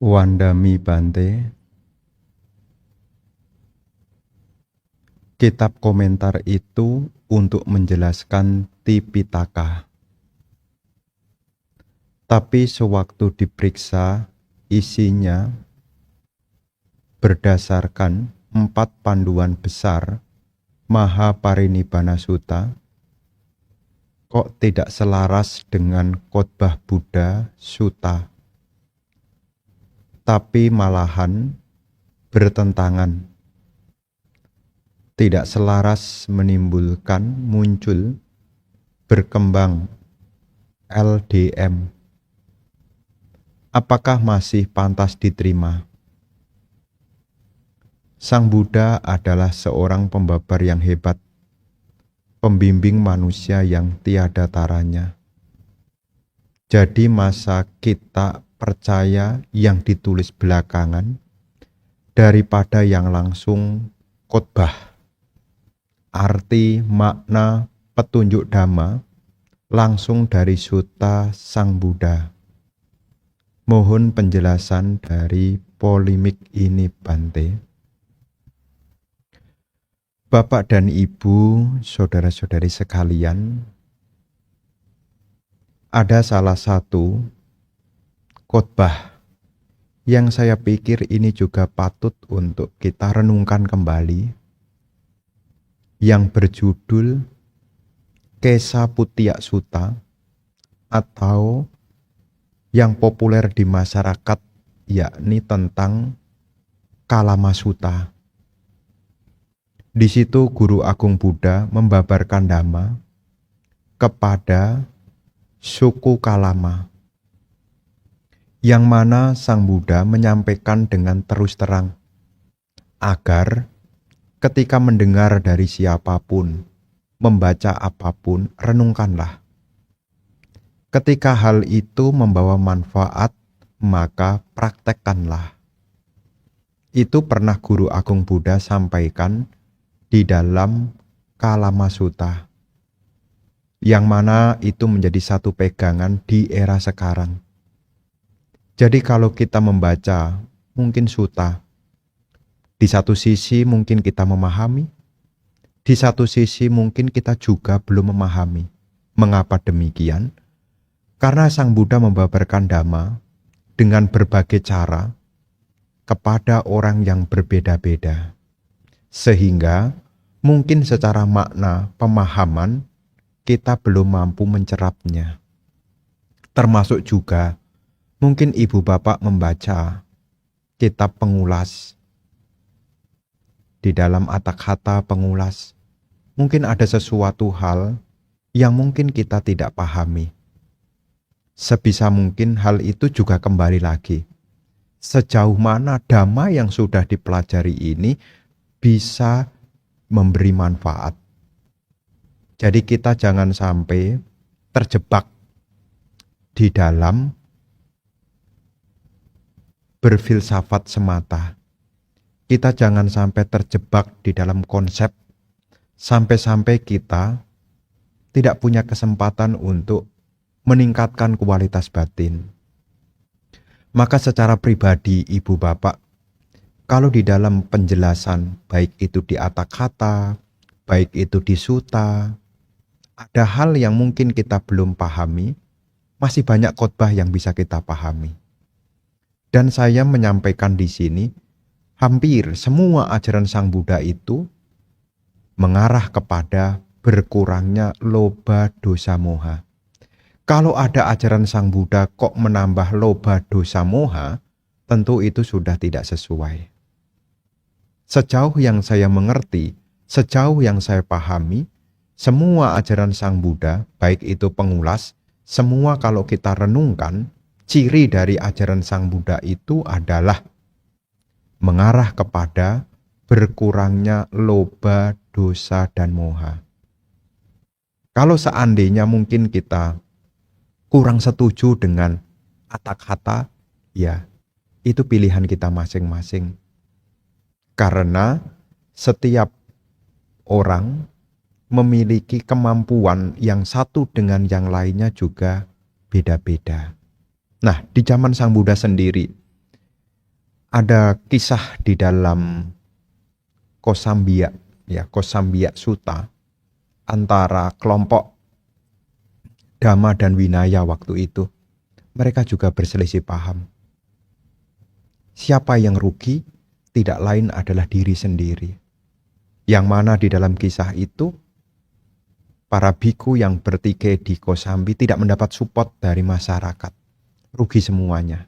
Wandami Bante, kitab komentar itu untuk menjelaskan Tipitaka. Tapi sewaktu diperiksa, isinya berdasarkan 4 panduan besar Mahaparinibbana Sutta, kok tidak selaras dengan khotbah Buddha Sutta, tapi malahan bertentangan. Tidak selaras menimbulkan muncul berkembang LDM. Apakah masih pantas diterima? Sang Buddha adalah seorang pembabar yang hebat, pembimbing manusia yang tiada taranya. Jadi masa kita percaya yang ditulis belakangan daripada yang langsung khotbah? Arti, makna, petunjuk Dhamma langsung dari Sutta Sang Buddha. Mohon penjelasan dari polemik ini, Bante. Bapak dan Ibu, saudara-saudari sekalian, ada salah satu khotbah yang saya pikir ini juga patut untuk kita renungkan kembali, yang berjudul Kesaputya Sutta, atau yang populer di masyarakat yakni tentang Kalama Sutta. Di situ Guru Agung Buddha membabarkan Dhamma kepada suku Kalama, yang mana Sang Buddha menyampaikan dengan terus terang agar ketika mendengar dari siapapun, membaca apapun, renungkanlah. Ketika hal itu membawa manfaat, maka praktekkanlah. Itu pernah Guru Agung Buddha sampaikan di dalam Kalama Sutta, yang mana itu menjadi satu pegangan di era sekarang. Jadi kalau kita membaca mungkin sutta, di satu sisi mungkin kita memahami, di satu sisi mungkin kita juga belum memahami. Mengapa demikian? Karena Sang Buddha membabarkan Dhamma dengan berbagai cara kepada orang yang berbeda-beda. Sehingga mungkin secara makna pemahaman kita belum mampu mencerapnya. Termasuk juga mungkin ibu bapak membaca kitab pengulas. Di dalam Atakkhata pengulas, mungkin ada sesuatu hal yang mungkin kita tidak pahami. Sebisa mungkin hal itu juga kembali lagi. Sejauh mana Dhamma yang sudah dipelajari ini bisa memberi manfaat. Jadi kita jangan sampai terjebak di dalam berfilsafat semata. Kita jangan sampai terjebak di dalam konsep, sampai-sampai kita tidak punya kesempatan untuk meningkatkan kualitas batin. Maka secara pribadi ibu bapak, kalau di dalam penjelasan, baik itu di Atakkhata, baik itu di Sutta, ada hal yang mungkin kita belum pahami, masih banyak khotbah yang bisa kita pahami. Dan saya menyampaikan di sini, hampir semua ajaran Sang Buddha itu mengarah kepada berkurangnya loba dosa moha. Kalau ada ajaran Sang Buddha kok menambah loba dosa moha, tentu itu sudah tidak sesuai. Sejauh yang saya mengerti, sejauh yang saya pahami, semua ajaran Sang Buddha, baik itu pengulas, semua kalau kita renungkan, ciri dari ajaran Sang Buddha itu adalah mengarah kepada berkurangnya loba, dosa, dan moha. Kalau seandainya mungkin kita kurang setuju dengan Atakkhata, ya itu pilihan kita masing-masing. Karena setiap orang memiliki kemampuan yang satu dengan yang lainnya juga beda-beda. Nah, di zaman Sang Buddha sendiri, Ada kisah di dalam Kosambia, ya, Kosambia Sutta, antara kelompok Dhamma dan Winaya waktu itu. Mereka juga berselisih paham. Siapa yang rugi tidak lain adalah diri sendiri. Yang mana di dalam kisah itu, para biku yang bertikai di Kosambi tidak mendapat support dari masyarakat. Rugi semuanya.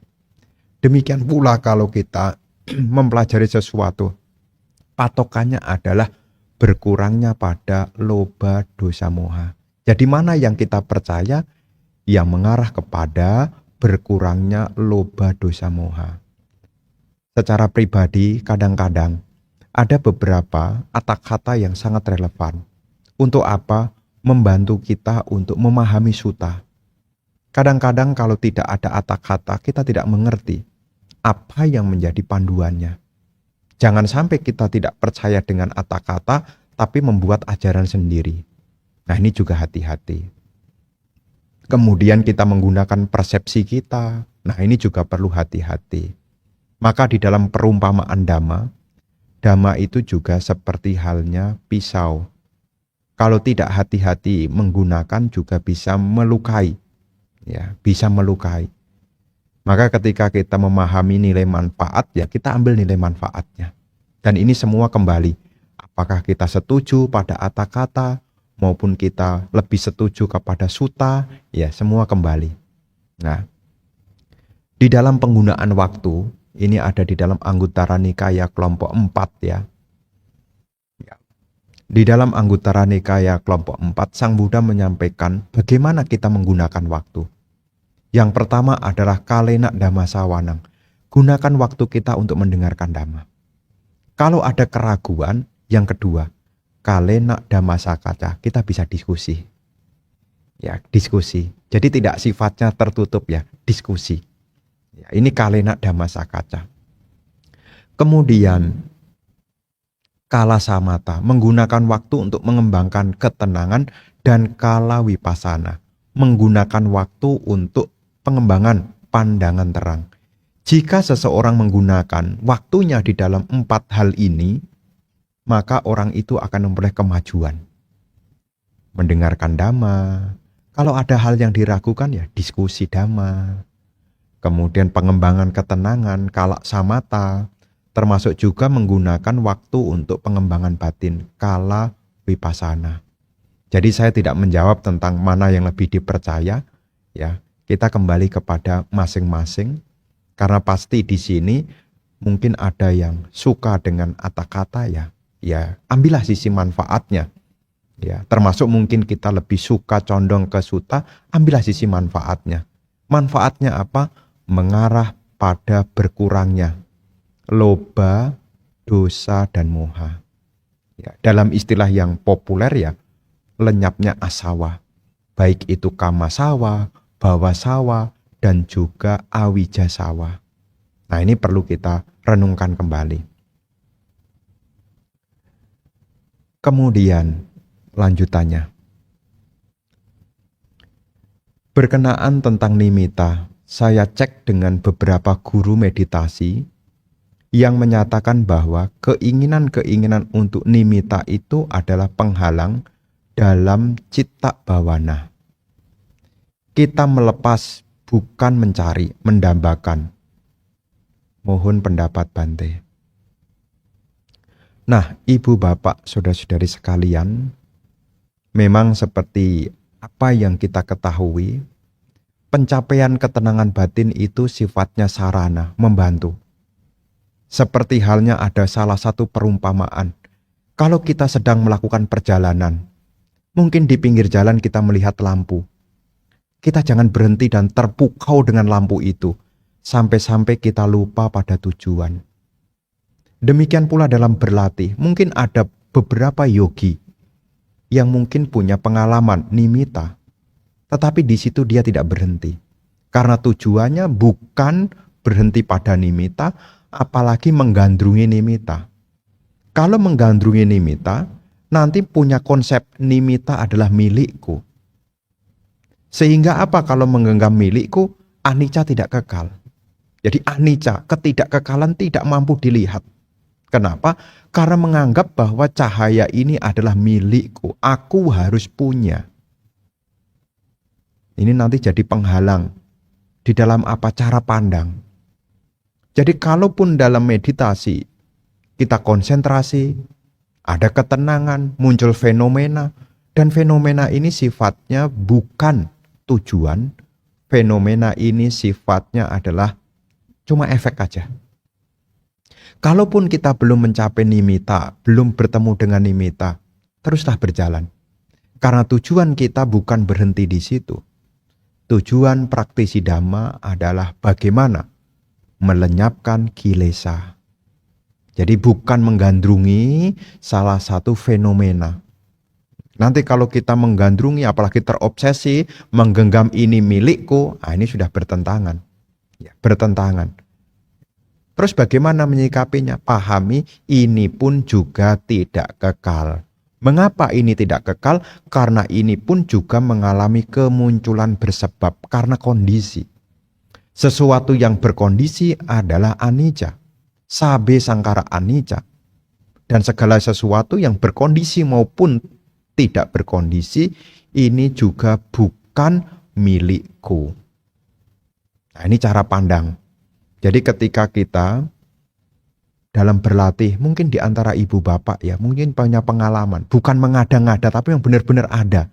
Demikian pula kalau kita mempelajari sesuatu, patokannya adalah berkurangnya pada loba dosa moha. Jadi mana yang kita percaya yang mengarah kepada berkurangnya loba dosa moha. Secara pribadi kadang-kadang ada beberapa kata-kata yang sangat relevan. Untuk apa? Membantu kita untuk memahami sutta. Kadang-kadang kalau tidak ada kata-kata kita tidak mengerti apa yang menjadi panduannya. Jangan sampai kita tidak percaya dengan kata-kata tapi membuat ajaran sendiri. Nah, ini juga hati-hati. Kemudian kita menggunakan persepsi kita. Nah, ini juga perlu hati-hati. Maka di dalam perumpamaan Dhamma itu juga seperti halnya pisau. Kalau tidak hati-hati menggunakan juga bisa melukai. Ya, bisa melukai. Maka ketika kita memahami nilai manfaat, ya kita ambil nilai manfaatnya. Dan ini semua kembali. Apakah kita setuju pada kata-kata, maupun kita lebih setuju kepada sutta, ya semua kembali. Nah, di dalam penggunaan waktu, ini ada di dalam Anguttara Nikaya kelompok 4 ya. Di dalam Anguttara Nikaya kelompok 4, Sang Buddha menyampaikan bagaimana kita menggunakan waktu. Yang pertama adalah kalena dhamma sawanang. Gunakan waktu kita untuk mendengarkan dhamma. Kalau ada keraguan, yang kedua, kalena dhamma sakaca, kita bisa diskusi. Ya, diskusi. Jadi tidak sifatnya tertutup ya, diskusi. Ya, ini kalena dhamma sakaca. Kemudian kala samata, menggunakan waktu untuk mengembangkan ketenangan, dan kala wipasana, menggunakan waktu untuk pengembangan pandangan terang. Jika seseorang menggunakan waktunya di dalam 4 hal ini, maka orang itu akan memperoleh kemajuan. Mendengarkan dhamma, kalau ada hal yang diragukan ya diskusi dhamma. Kemudian pengembangan ketenangan, kala samata, termasuk juga menggunakan waktu untuk pengembangan batin, kala wipasana. Jadi saya tidak menjawab tentang mana yang lebih dipercaya, ya. Kita kembali kepada masing-masing, karena pasti di sini mungkin ada yang suka dengan kata-kata ya ambillah sisi manfaatnya. Ya, termasuk mungkin kita lebih suka condong ke sutta, ambillah sisi manfaatnya. Manfaatnya apa? Mengarah pada berkurangnya loba, dosa, dan moha. Ya, dalam istilah yang populer ya, lenyapnya asawa. Baik itu kamasawa, bawasawa, dan juga awijasawa. Nah, ini perlu kita renungkan kembali. Kemudian lanjutannya. Berkenaan tentang nimitta, saya cek dengan beberapa guru meditasi yang menyatakan bahwa keinginan-keinginan untuk nimitta itu adalah penghalang dalam citta bawana. Kita melepas bukan mencari, mendambakan. Mohon pendapat Bante. Nah, ibu bapak, saudara-saudari sekalian, memang seperti apa yang kita ketahui, pencapaian ketenangan batin itu sifatnya sarana, membantu. Seperti halnya ada salah satu perumpamaan. Kalau kita sedang melakukan perjalanan, mungkin di pinggir jalan kita melihat lampu. Kita jangan berhenti dan terpukau dengan lampu itu, sampai-sampai kita lupa pada tujuan. Demikian pula dalam berlatih, mungkin ada beberapa yogi yang mungkin punya pengalaman nimitta, tetapi di situ dia tidak berhenti. Karena tujuannya bukan berhenti pada nimitta, apalagi menggandrungi nimitta. Kalau menggandrungi nimitta, nanti punya konsep nimitta adalah milikku. Sehingga apa kalau menggenggam milikku, anicca tidak kekal. Jadi anicca, ketidakkekalan tidak mampu dilihat. Kenapa? Karena menganggap bahwa cahaya ini adalah milikku, aku harus punya. Ini nanti jadi penghalang di dalam apa cara pandang. Jadi kalaupun dalam meditasi kita konsentrasi, ada ketenangan, muncul fenomena, dan fenomena ini sifatnya bukan tujuan, fenomena ini sifatnya adalah cuma efek aja. Kalaupun kita belum mencapai nimitta, belum bertemu dengan nimitta, teruslah berjalan. Karena tujuan kita bukan berhenti di situ. Tujuan praktisi Dhamma adalah bagaimana melenyapkan kilesa. Jadi bukan menggandrungi salah satu fenomena. Nanti kalau kita menggandrungi, apalagi terobsesi, menggenggam ini milikku, ini sudah bertentangan. Ya, bertentangan. Terus bagaimana menyikapinya? Pahami ini pun juga tidak kekal. Mengapa ini tidak kekal? Karena ini pun juga mengalami kemunculan bersebab karena kondisi. Sesuatu yang berkondisi adalah anicca. Sabe sangkara anicca. Dan segala sesuatu yang berkondisi maupun tidak berkondisi, ini juga bukan milikku. Nah, ini cara pandang. Jadi ketika kita dalam berlatih, mungkin di antara ibu bapak ya, mungkin punya pengalaman, bukan mengada-ngada tapi yang benar-benar ada.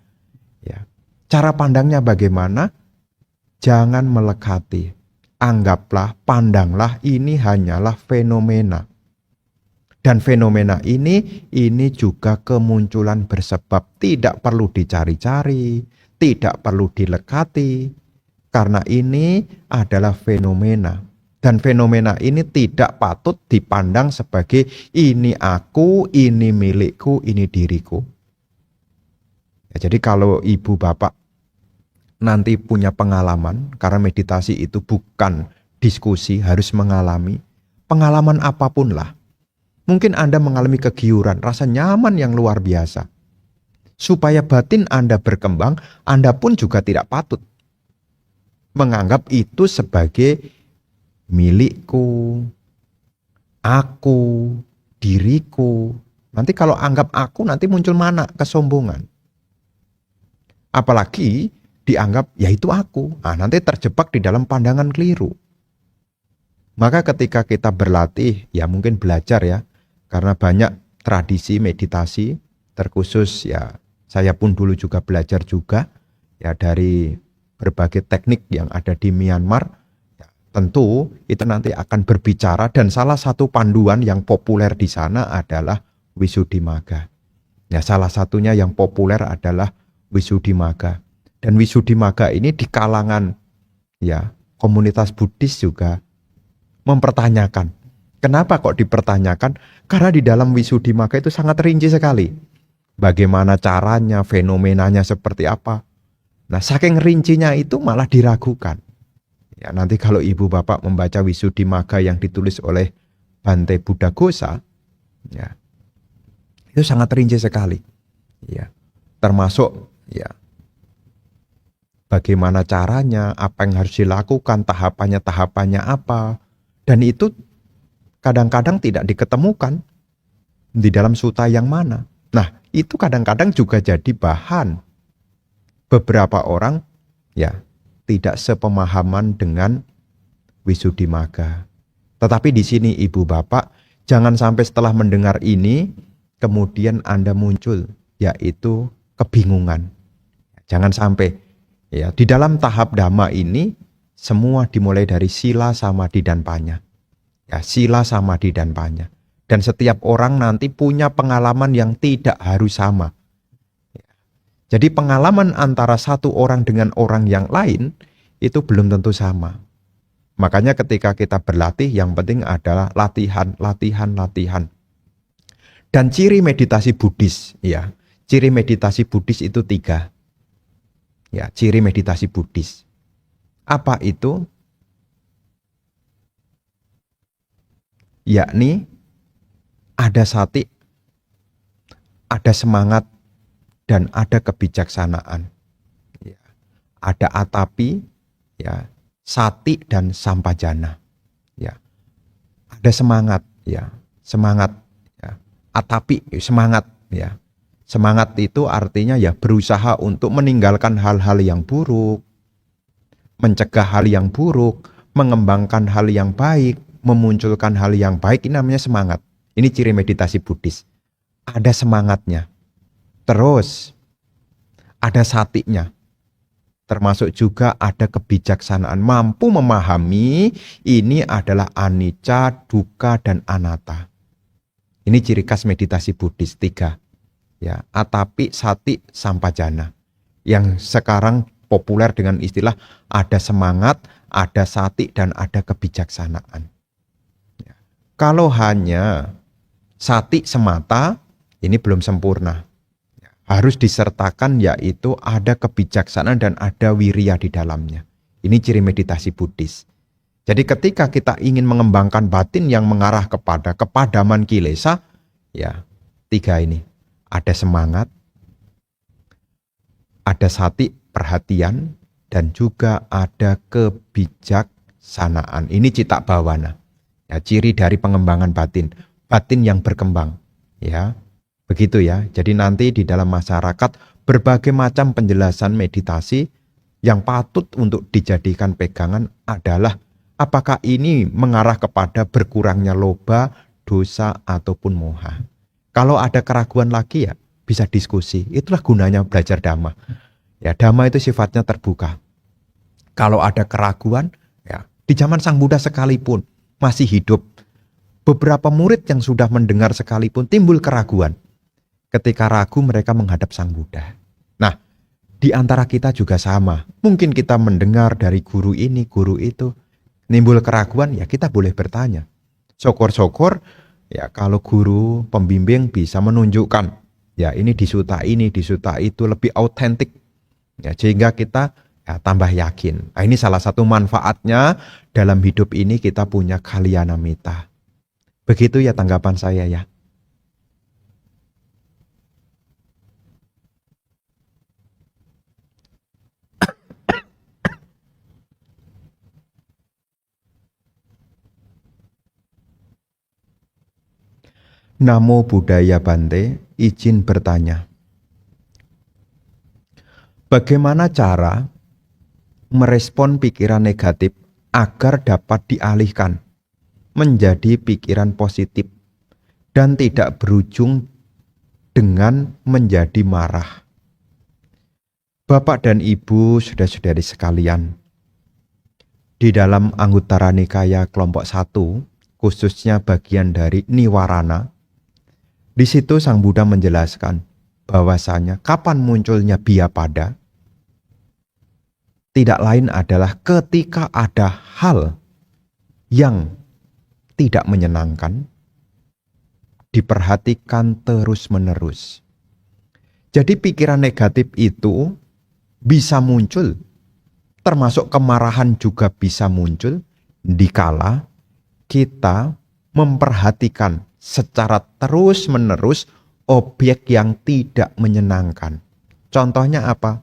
Ya. Cara pandangnya bagaimana? Jangan melekati. Anggaplah, pandanglah ini hanyalah fenomena. Dan fenomena ini juga kemunculan bersebab, tidak perlu dicari-cari, tidak perlu dilekati, karena ini adalah fenomena. Dan fenomena ini tidak patut dipandang sebagai ini aku, ini milikku, ini diriku. Ya, jadi kalau ibu bapak nanti punya pengalaman, karena meditasi itu bukan diskusi, harus mengalami. Pengalaman apapun lah. Mungkin Anda mengalami kegiuran, rasa nyaman yang luar biasa. Supaya batin Anda berkembang, Anda pun juga tidak patut menganggap itu sebagai milikku, aku, diriku. Nanti kalau anggap aku, nanti muncul mana? Kesombongan. Apalagi dianggap, ya itu aku. Nanti terjebak di dalam pandangan keliru. Maka ketika kita berlatih, ya mungkin belajar ya, karena banyak tradisi meditasi, terkhusus ya, saya pun dulu juga belajar juga, ya dari berbagai teknik yang ada di Myanmar. Tentu itu nanti akan berbicara dan salah satu panduan yang populer di sana adalah Visuddhimagga. Ya, salah satunya yang populer adalah Visuddhimagga. Dan Visuddhimagga ini di kalangan ya komunitas Buddhis juga mempertanyakan. Kenapa kok dipertanyakan? Karena di dalam Visuddhimagga itu sangat rinci sekali. Bagaimana caranya, fenomenanya seperti apa. Nah, saking rincinya itu malah diragukan. Ya, nanti kalau ibu bapak membaca Visuddhimagga yang ditulis oleh Bhante Buddhaghosa, ya, itu sangat rinci sekali. Ya, termasuk ya bagaimana caranya, apa yang harus dilakukan, tahapannya apa. Dan itu kadang-kadang tidak diketemukan di dalam sutta yang mana. Nah, itu kadang-kadang juga jadi bahan beberapa orang ya tidak sepemahaman dengan Visuddhimagga. Tetapi di sini ibu bapak, jangan sampai setelah mendengar ini, kemudian Anda muncul, yaitu kebingungan. Jangan sampai, ya di dalam tahap Dhamma ini, semua dimulai dari sila, samadhi, dan panya. Ya, sila, samadhi, dan panya. Dan setiap orang nanti punya pengalaman yang tidak harus sama. Jadi pengalaman antara satu orang dengan orang yang lain itu belum tentu sama. Makanya ketika kita berlatih yang penting adalah latihan. Dan ciri meditasi Buddhis, ya, ciri meditasi Buddhis itu 3. Ya, ciri meditasi Buddhis. Apa itu? Yakni ada sati, ada semangat, dan ada kebijaksanaan. Ya. Ada atapi, ya, sati dan sampajana. ya. Ada semangat, ya. Semangat, ya. Atapi semangat, ya. Semangat itu artinya ya berusaha untuk meninggalkan hal-hal yang buruk, mencegah hal yang buruk, mengembangkan hal yang baik, memunculkan hal yang baik. Ini namanya semangat. Ini ciri meditasi Buddhis. Ada semangatnya. Terus ada satinya. Termasuk juga ada kebijaksanaan, mampu memahami ini adalah anicca, dukkha, dan anatta. Ini ciri khas meditasi Buddhis 3. Ya, atapi, sati, sampajana. Yang sekarang populer dengan istilah ada semangat, ada sati, dan ada kebijaksanaan. Ya. Kalau hanya sati semata, ini belum sempurna. Harus disertakan yaitu ada kebijaksanaan dan ada wirya di dalamnya. Ini ciri meditasi Buddhis. Jadi ketika kita ingin mengembangkan batin yang mengarah kepada kepadaman kilesa, ya 3 ini. Ada semangat, ada sati, perhatian, dan juga ada kebijaksanaan. Ini cita bawana. Ya, ciri dari pengembangan batin. Batin yang berkembang. Ya. Begitu ya. Jadi nanti di dalam masyarakat berbagai macam penjelasan meditasi yang patut untuk dijadikan pegangan adalah apakah ini mengarah kepada berkurangnya loba, dosa, ataupun moha. Kalau ada keraguan lagi ya bisa diskusi. Itulah gunanya belajar Dhamma. Ya, Dhamma itu sifatnya terbuka. Kalau ada keraguan, ya di zaman Sang Buddha sekalipun masih hidup, beberapa murid yang sudah mendengar sekalipun timbul keraguan. Ketika ragu mereka menghadap Sang Buddha. Nah, di antara kita juga sama. Mungkin kita mendengar dari guru ini, guru itu. Nimbul keraguan, ya kita boleh bertanya. Syukur-syukur, ya kalau guru, pembimbing bisa menunjukkan. Ya ini di sutta itu lebih autentik. Ya, sehingga kita ya, tambah yakin. Nah, ini salah satu manfaatnya dalam hidup ini kita punya kalyana mita. Begitu ya tanggapan saya ya. Namo Buddhaya Bante, izin bertanya. Bagaimana cara merespon pikiran negatif agar dapat dialihkan menjadi pikiran positif dan tidak berujung dengan menjadi marah? Bapak dan Ibu, saudara-saudari sekalian, di dalam Anguttara Nikaya kelompok 1, khususnya bagian dari Niwarana, di situ Sang Buddha menjelaskan bahwasanya kapan munculnya biyapada tidak lain adalah ketika ada hal yang tidak menyenangkan diperhatikan terus-menerus. Jadi pikiran negatif itu bisa muncul, termasuk kemarahan juga bisa muncul dikala kita memperhatikan secara terus-menerus objek yang tidak menyenangkan. Contohnya apa?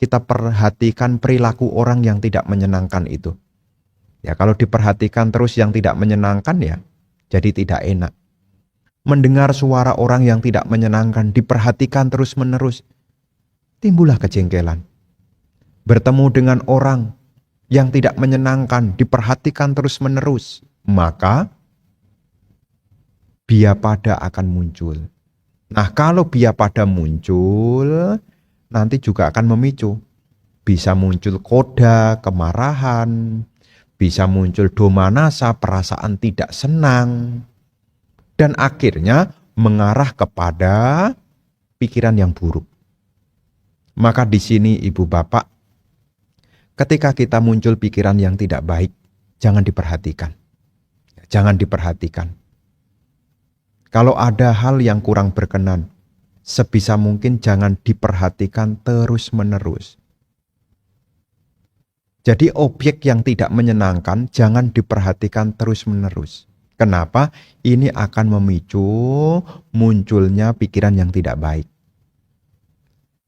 Kita perhatikan perilaku orang yang tidak menyenangkan itu. Ya kalau diperhatikan terus yang tidak menyenangkan ya jadi tidak enak. Mendengar suara orang yang tidak menyenangkan diperhatikan terus-menerus, timbullah kejengkelan. Bertemu dengan orang yang tidak menyenangkan diperhatikan terus-menerus, maka biyapada akan muncul. Nah, kalau biyapada muncul, nanti juga akan memicu. Bisa muncul koda, kemarahan, bisa muncul domanasa, perasaan tidak senang, dan akhirnya mengarah kepada pikiran yang buruk. Maka di sini Ibu Bapak, ketika kita muncul pikiran yang tidak baik, jangan diperhatikan. Jangan diperhatikan. Kalau ada hal yang kurang berkenan, sebisa mungkin jangan diperhatikan terus-menerus. Jadi objek yang tidak menyenangkan jangan diperhatikan terus-menerus. Kenapa? Ini akan memicu munculnya pikiran yang tidak baik.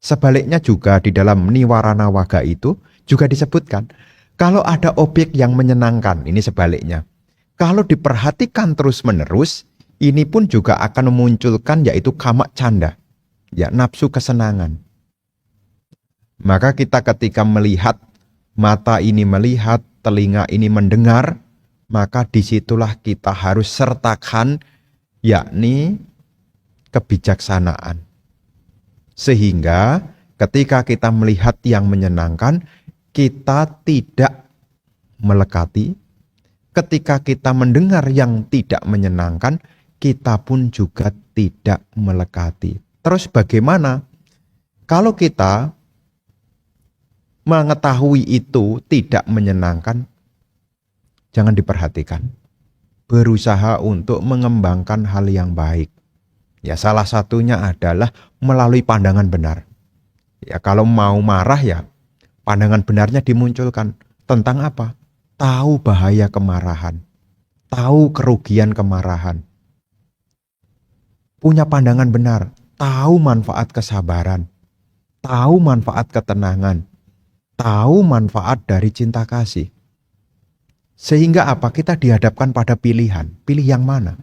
Sebaliknya juga di dalam Niwarana Waga itu juga disebutkan, Kalau ada objek yang menyenangkan, ini sebaliknya. Kalau diperhatikan terus-menerus, ini pun juga akan memunculkan yaitu kamak canda, ya nafsu kesenangan. Maka kita ketika melihat, mata ini melihat, telinga ini mendengar, maka disitulah kita harus sertakan yakni kebijaksanaan. Sehingga ketika kita melihat yang menyenangkan, kita tidak melekati. Ketika kita mendengar yang tidak menyenangkan, kita pun juga tidak melekati. Terus bagaimana? Kalau kita mengetahui itu tidak menyenangkan, jangan diperhatikan. Berusaha untuk mengembangkan hal yang baik. Ya, salah satunya adalah melalui pandangan benar. Ya, kalau mau marah ya, pandangan benarnya dimunculkan. Tentang apa? Tahu bahaya kemarahan. Tahu kerugian kemarahan. Punya pandangan benar. Tahu manfaat kesabaran. Tahu manfaat ketenangan. Tahu manfaat dari cinta kasih. Sehingga apa? Kita dihadapkan pada pilihan. Pilih yang mana?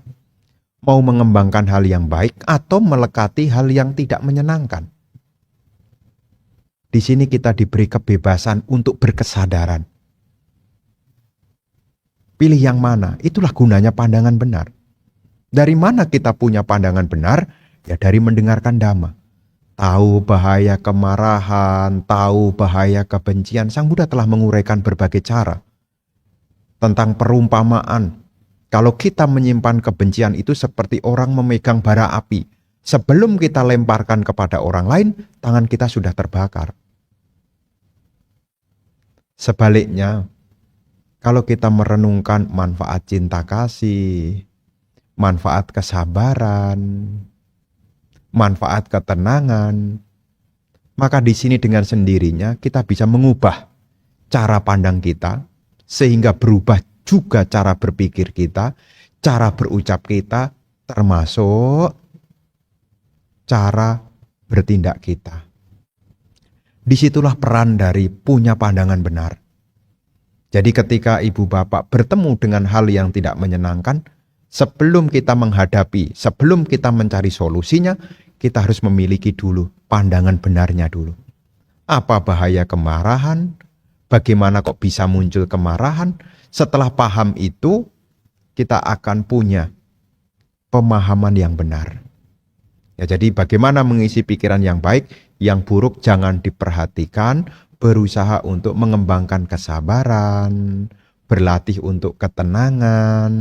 Mau mengembangkan hal yang baik atau melekati hal yang tidak menyenangkan. Di sini kita diberi kebebasan untuk berkesadaran. Pilih yang mana? Itulah gunanya pandangan benar. Dari mana kita punya pandangan benar? Ya dari mendengarkan dhamma. Tahu bahaya kemarahan, tahu bahaya kebencian. Sang Buddha telah menguraikan berbagai cara. Tentang perumpamaan. Kalau kita menyimpan kebencian itu seperti orang memegang bara api. Sebelum kita lemparkan kepada orang lain, tangan kita sudah terbakar. Sebaliknya, kalau kita merenungkan manfaat cinta kasih, manfaat kesabaran, manfaat ketenangan, maka di sini dengan sendirinya kita bisa mengubah cara pandang kita, sehingga berubah juga cara berpikir kita, cara berucap kita, termasuk cara bertindak kita. Disitulah peran dari punya pandangan benar. Jadi ketika ibu bapak bertemu dengan hal yang tidak menyenangkan, sebelum kita menghadapi, sebelum kita mencari solusinya, kita harus memiliki dulu pandangan benarnya dulu. Apa bahaya kemarahan? Bagaimana kok bisa muncul kemarahan? Setelah paham itu, kita akan punya pemahaman yang benar. Ya, jadi bagaimana mengisi pikiran yang baik, yang buruk jangan diperhatikan, berusaha untuk mengembangkan kesabaran, berlatih untuk ketenangan,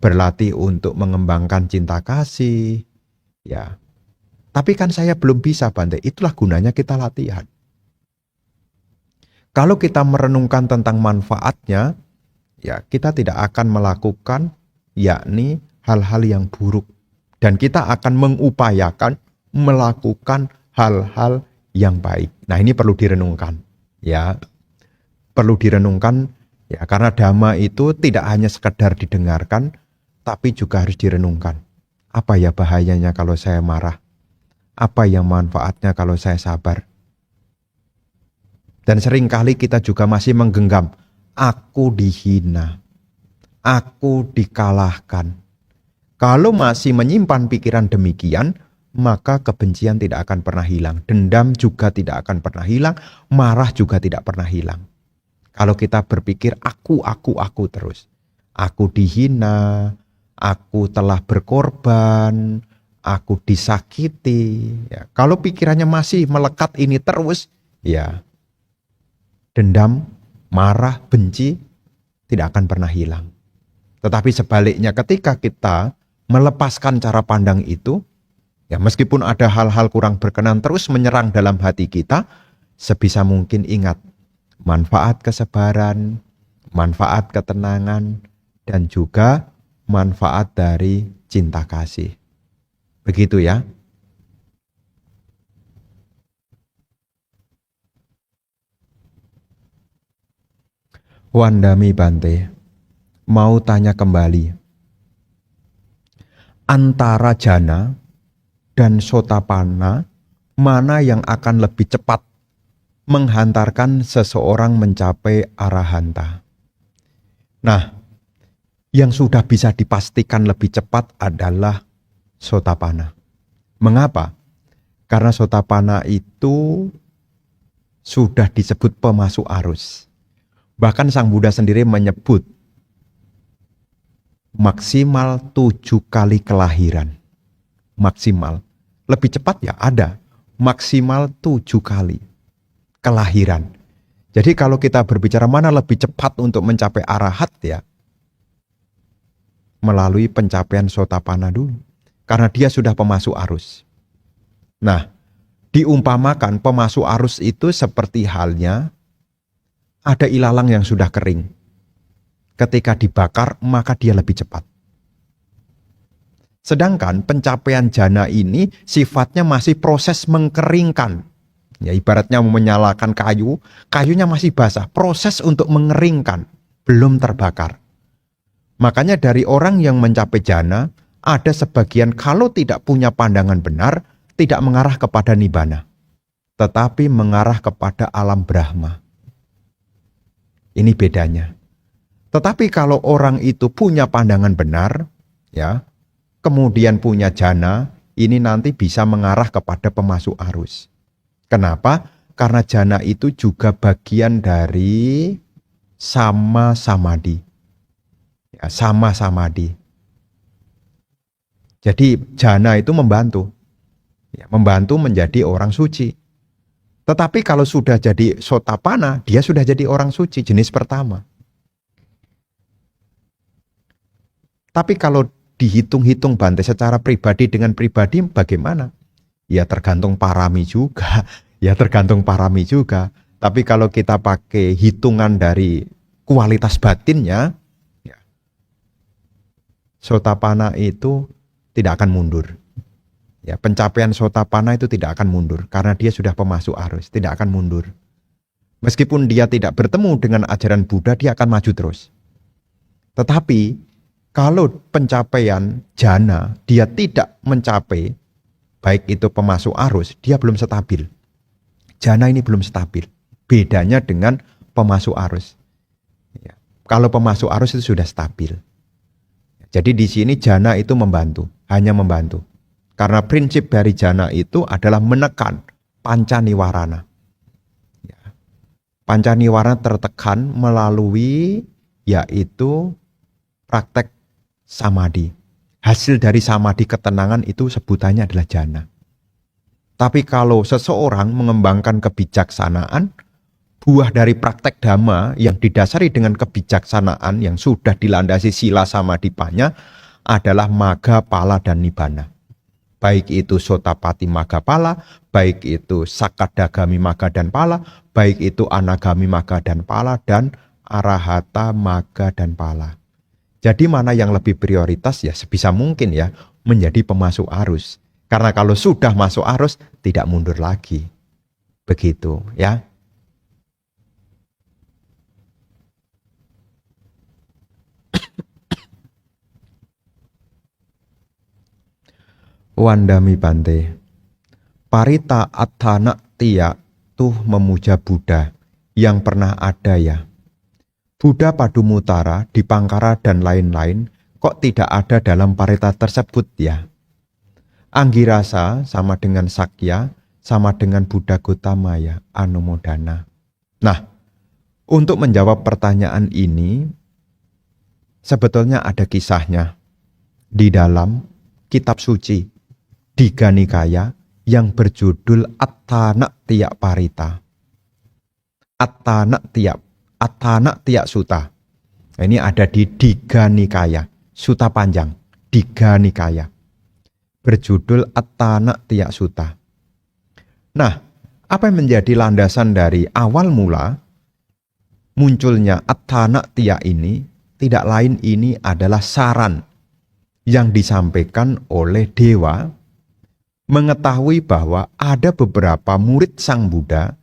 berlatih untuk mengembangkan cinta kasih. Ya. Tapi kan saya belum bisa, Bante. Itulah gunanya kita latihan. Kalau kita merenungkan tentang manfaatnya, ya kita tidak akan melakukan yakni hal-hal yang buruk. Dan kita akan mengupayakan melakukan hal-hal yang baik. Nah, ini perlu direnungkan. Ya, perlu direnungkan ya, karena dhamma itu tidak hanya sekedar didengarkan, tapi juga harus direnungkan. Apa ya bahayanya kalau saya marah? Apa yang manfaatnya kalau saya sabar? Dan seringkali kita juga masih menggenggam, aku dihina, aku dikalahkan. Kalau masih menyimpan pikiran demikian, maka kebencian tidak akan pernah hilang. Dendam juga tidak akan pernah hilang. Marah juga tidak pernah hilang. Kalau kita berpikir aku terus. Aku dihina, aku telah berkorban, aku disakiti. Ya, kalau pikirannya masih melekat ini terus, ya dendam, marah, benci tidak akan pernah hilang. Tetapi sebaliknya ketika kita melepaskan cara pandang itu, ya meskipun ada hal-hal kurang berkenan terus menyerang dalam hati kita, sebisa mungkin ingat manfaat kesabaran, manfaat ketenangan, dan juga manfaat dari cinta kasih. Begitu ya. Wandami Bante, mau tanya kembali. Antara jana dan sotapana, mana yang akan lebih cepat menghantarkan seseorang mencapai arahanta. Nah, yang sudah bisa dipastikan lebih cepat adalah Sotapanna. Mengapa? Karena Sotapanna itu sudah disebut pemasuk arus. Bahkan Sang Buddha sendiri menyebut maksimal 7 kali kelahiran. Maksimal. Lebih cepat ya ada. Maksimal 7 kali kelahiran. Jadi kalau kita berbicara mana lebih cepat untuk mencapai arahat ya, melalui pencapaian Sotapanna dulu. Karena dia sudah pemasuk arus. Nah, diumpamakan pemasuk arus itu seperti halnya ada ilalang yang sudah kering. Ketika dibakar, maka dia lebih cepat. Sedangkan pencapaian jana ini sifatnya masih proses mengkeringkan. Ya, ibaratnya menyalakan kayu, kayunya masih basah. Proses untuk mengeringkan, belum terbakar. Makanya dari orang yang mencapai jana, ada sebagian kalau tidak punya pandangan benar, tidak mengarah kepada nibbana, tetapi mengarah kepada alam Brahma. Ini bedanya. Tetapi kalau orang itu punya pandangan benar, ya, kemudian punya jana, ini nanti bisa mengarah kepada pemasuk arus. Kenapa? Karena jana itu juga bagian dari sama samadhi. Ya, sama samadhi. Jadi jana itu membantu. Ya, membantu menjadi orang suci. Tetapi kalau sudah jadi Sotapanna, dia sudah jadi orang suci jenis pertama. Tapi kalau dihitung-hitung Bante secara pribadi dengan pribadi bagaimana? Ya tergantung parami juga. Ya tergantung parami juga. Tapi kalau kita pakai hitungan dari kualitas batinnya, ya, Sotapanna itu tidak akan mundur. Ya, pencapaian Sotapanna itu tidak akan mundur karena dia sudah pemasuk arus, tidak akan mundur. Meskipun dia tidak bertemu dengan ajaran Buddha, dia akan maju terus. Tetapi kalau pencapaian jana dia tidak mencapai, baik itu pemasuk arus, dia belum stabil. Jana ini belum stabil. Bedanya dengan pemasuk arus. Ya, kalau pemasuk arus itu sudah stabil. Jadi di sini jana itu membantu, hanya membantu. Karena prinsip dari jana itu adalah menekan pancaniwarana. Ya. Pancaniwarana tertekan melalui yaitu praktek samadhi. Hasil dari samadhi ketenangan itu sebutannya adalah jana. Tapi kalau seseorang mengembangkan kebijaksanaan, buah dari praktek dhamma yang didasari dengan kebijaksanaan yang sudah dilandasi sila samadhipanya adalah magga, pala, dan nibbana. Baik itu Sotapati Magga Pala, baik itu Sakadagami Magga dan Pala, baik itu Anagami Magga dan Pala, dan Arahata Magga dan Pala. Jadi mana yang lebih prioritas ya sebisa mungkin ya menjadi pemasuk arus. Karena kalau sudah masuk arus tidak mundur lagi. Begitu ya. Wandami Bante, Parita Atthana Tiya tuh memuja Buddha yang pernah ada ya. Buddha Padumutara, Dipangkara dan lain-lain kok tidak ada dalam parita tersebut ya. Anggirasa sama dengan Sakya, sama dengan Buddha Gautama ya, Anumodana. Nah, untuk menjawab pertanyaan ini, sebetulnya ada kisahnya di dalam kitab suci Digha Nikaya yang berjudul Atthana Tiya Parita. Atthana Tiya Sutta. Nah, ini ada di Digha Nikaya, Sutta panjang, Digha Nikaya. Berjudul Atthana Tiya Sutta. Nah, apa yang menjadi landasan dari awal mula munculnya Atthana Tiya ini? Tidak lain ini adalah saran yang disampaikan oleh Dewa mengetahui bahwa ada beberapa murid Sang Buddha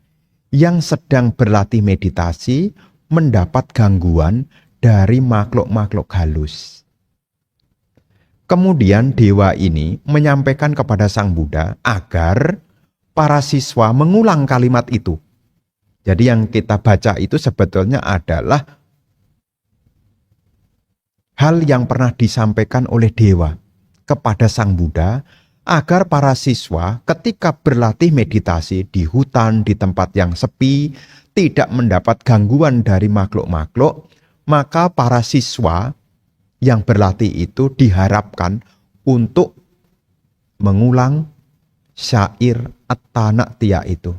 yang sedang berlatih meditasi mendapat gangguan dari makhluk-makhluk halus. Kemudian Dewa ini menyampaikan kepada Sang Buddha agar para siswa mengulang kalimat itu. Jadi yang kita baca itu sebetulnya adalah hal yang pernah disampaikan oleh dewa kepada Sang Buddha agar para siswa ketika berlatih meditasi di hutan, di tempat yang sepi, tidak mendapat gangguan dari makhluk-makhluk, maka para siswa yang berlatih itu diharapkan untuk mengulang syair Attanatya itu,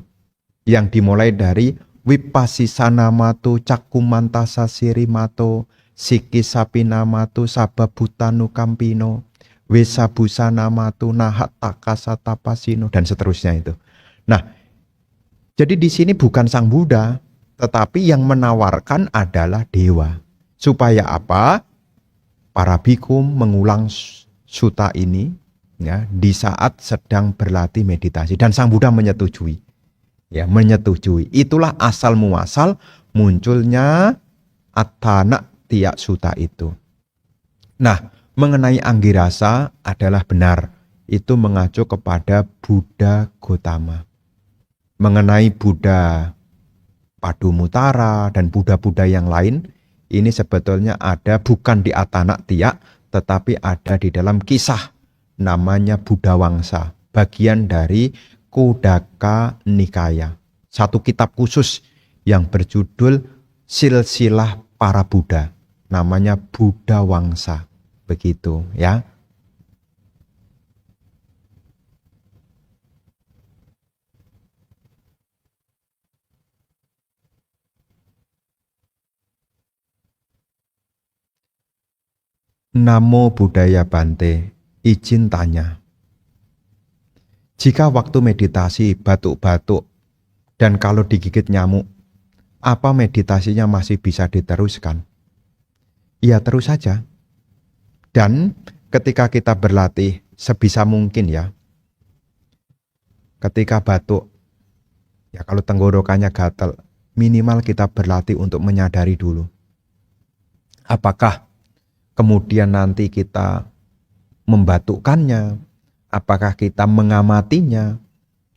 yang dimulai dari Vipassisana mato Cakkumantasa sirimato Siki sapinamato sababutanu kampino Wesabusana matu nahat takasatapasino dan seterusnya itu. Nah, jadi di sini bukan Sang Buddha, tetapi yang menawarkan adalah dewa. Supaya apa? Para bhikkhu mengulang sutta ini ya di saat sedang berlatih meditasi, dan Sang Buddha menyetujui. Ya, menyetujui. Itulah asal muasal munculnya Attanatya Sutta itu. Nah, mengenai Anggirasa adalah benar. Itu mengacu kepada Buddha Gotama. Mengenai Buddha Padumutara dan Buddha-Buddha yang lain, ini sebetulnya ada bukan di Attanatya, tetapi ada di dalam kisah namanya Buddha Wangsa, bagian dari Khuddaka Nikaya. Satu kitab khusus yang berjudul Silsilah Para Buddha, namanya Buddha Wangsa, begitu ya. Namo Buddhaya Bante, izin tanya. Jika waktu meditasi batuk-batuk dan kalau digigit nyamuk, apa meditasinya masih bisa diteruskan? Ya terus saja. Dan ketika kita berlatih sebisa mungkin ya, ketika batuk, ya kalau tenggorokannya gatal, minimal kita berlatih untuk menyadari dulu. Apakah kemudian nanti kita membatukkannya? Apakah kita mengamatinya?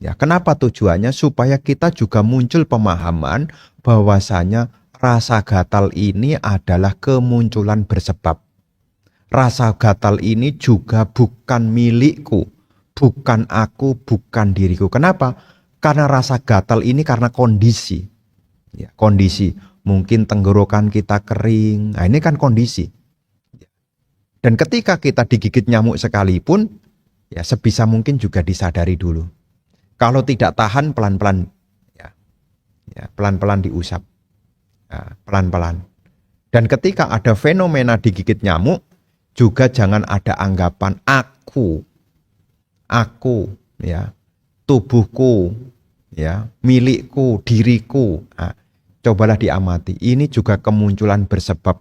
Ya, kenapa tujuannya? Supaya kita juga muncul pemahaman bahwasanya rasa gatal ini adalah kemunculan bersebab. Rasa gatal ini juga bukan milikku, bukan aku, bukan diriku. Kenapa? Karena rasa gatal ini karena kondisi. Ya, kondisi. Mungkin tenggorokan kita kering. Nah, ini kan kondisi. Dan ketika kita digigit nyamuk sekalipun, ya sebisa mungkin juga disadari dulu. Kalau tidak tahan, pelan-pelan, ya pelan-pelan diusap, ya, pelan-pelan. Dan ketika ada fenomena digigit nyamuk, juga jangan ada anggapan aku, ya, tubuhku, ya, milikku, diriku. Nah, cobalah diamati. Ini juga kemunculan bersebab.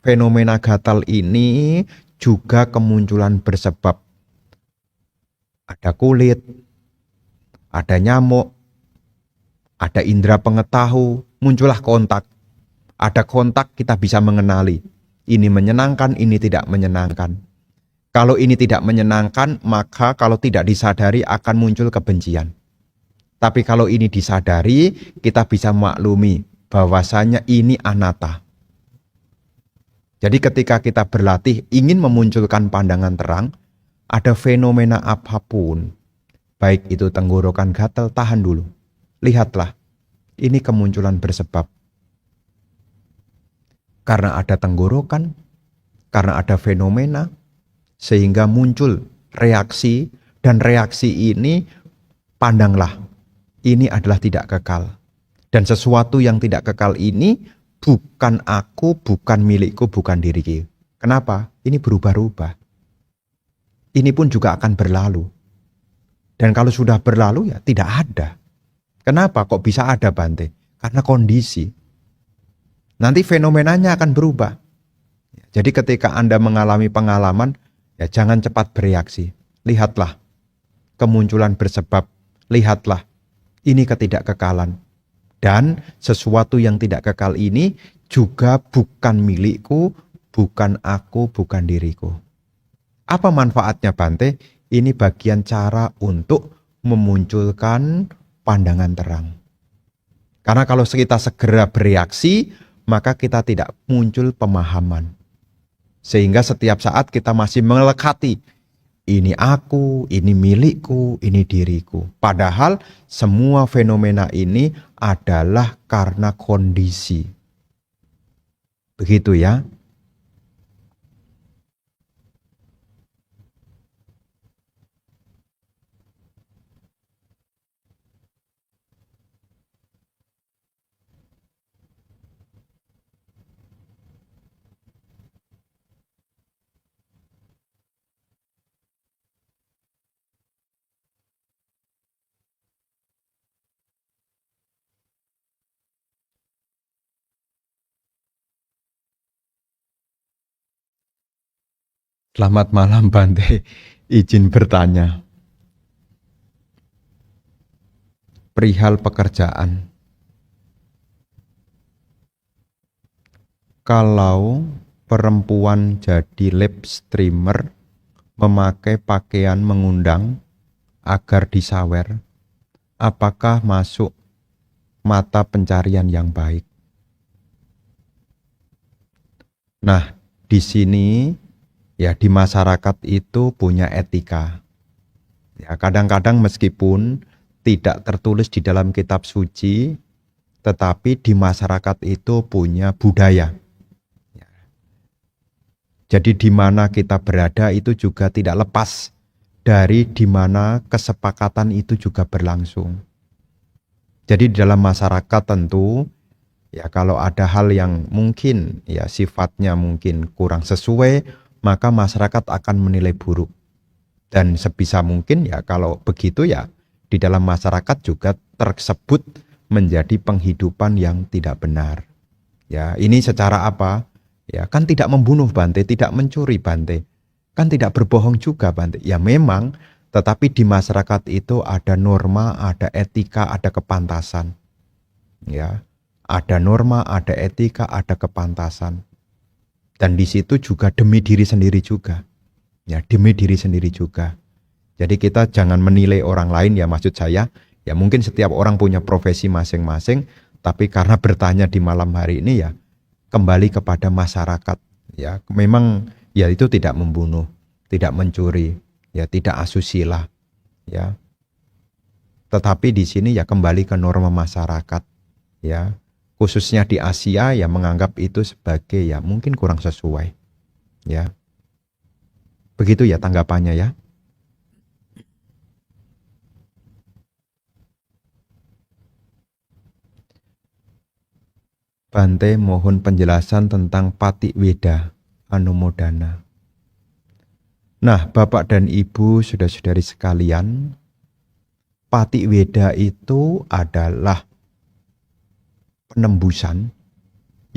Fenomena gatal ini juga kemunculan bersebab. Ada kulit, ada nyamuk, ada indera pengetahu, muncullah kontak. Ada kontak, kita bisa mengenali. Ini menyenangkan, ini tidak menyenangkan. Kalau ini tidak menyenangkan, maka kalau tidak disadari akan muncul kebencian. Tapi kalau ini disadari, kita bisa maklumi bahwasanya ini anatta. Jadi ketika kita berlatih ingin memunculkan pandangan terang, ada fenomena apapun, baik itu tenggorokan gatal, tahan dulu. Lihatlah, ini kemunculan bersebab. Karena ada tenggorokan, karena ada fenomena, sehingga muncul reaksi, dan reaksi ini pandanglah, ini adalah tidak kekal. Dan sesuatu yang tidak kekal ini bukan aku, bukan milikku, bukan diriku. Kenapa? Ini berubah-ubah. Ini pun juga akan berlalu. Dan kalau sudah berlalu ya tidak ada. Kenapa kok bisa ada, Bante? Karena kondisi. Nanti fenomenanya akan berubah. Jadi ketika Anda mengalami pengalaman, ya jangan cepat bereaksi. Lihatlah kemunculan bersebab. Lihatlah ini ketidakkekalan. Dan sesuatu yang tidak kekal ini juga bukan milikku, bukan aku, bukan diriku. Apa manfaatnya, Bante? Ini bagian cara untuk memunculkan pandangan terang. Karena kalau kita segera bereaksi, maka kita tidak muncul pemahaman. Sehingga setiap saat kita masih melekati, ini aku, ini milikku, ini diriku. Padahal semua fenomena ini adalah karena kondisi. Begitu ya. Selamat malam Bante, izin bertanya. Perihal pekerjaan. Kalau perempuan jadi live streamer memakai pakaian mengundang agar disawer, apakah masuk mata pencarian yang baik? Nah, di sini ya di masyarakat itu punya etika. Ya, kadang-kadang meskipun tidak tertulis di dalam kitab suci, tetapi di masyarakat itu punya budaya. Ya. Jadi di mana kita berada itu juga tidak lepas dari di mana kesepakatan itu juga berlangsung. Jadi di dalam masyarakat tentu ya kalau ada hal yang mungkin ya sifatnya mungkin kurang sesuai, maka masyarakat akan menilai buruk. Dan sebisa mungkin ya kalau begitu ya di dalam masyarakat juga tersebut menjadi penghidupan yang tidak benar. Ya, ini secara apa? Ya, kan tidak membunuh Bante, tidak mencuri Bante. Kan tidak berbohong juga Bante. Ya memang, tetapi di masyarakat itu ada norma, ada etika, ada kepantasan. Ya, ada norma, ada etika, ada kepantasan. Dan di situ juga demi diri sendiri juga. Ya, demi diri sendiri juga. Jadi kita jangan menilai orang lain ya maksud saya. Ya mungkin setiap orang punya profesi masing-masing. Tapi karena bertanya di malam hari ini ya kembali kepada masyarakat. Ya memang ya itu tidak membunuh, tidak mencuri, ya tidak asusila. Ya. Tetapi di sini ya kembali ke norma masyarakat. Ya. Khususnya di Asia ya menganggap itu sebagai ya mungkin kurang sesuai. Ya. Begitu ya tanggapannya ya. Bante mohon penjelasan tentang Pati Weda Anumodana. Nah, Bapak dan Ibu saudara-saudari sekalian, Pati Weda itu adalah penembusan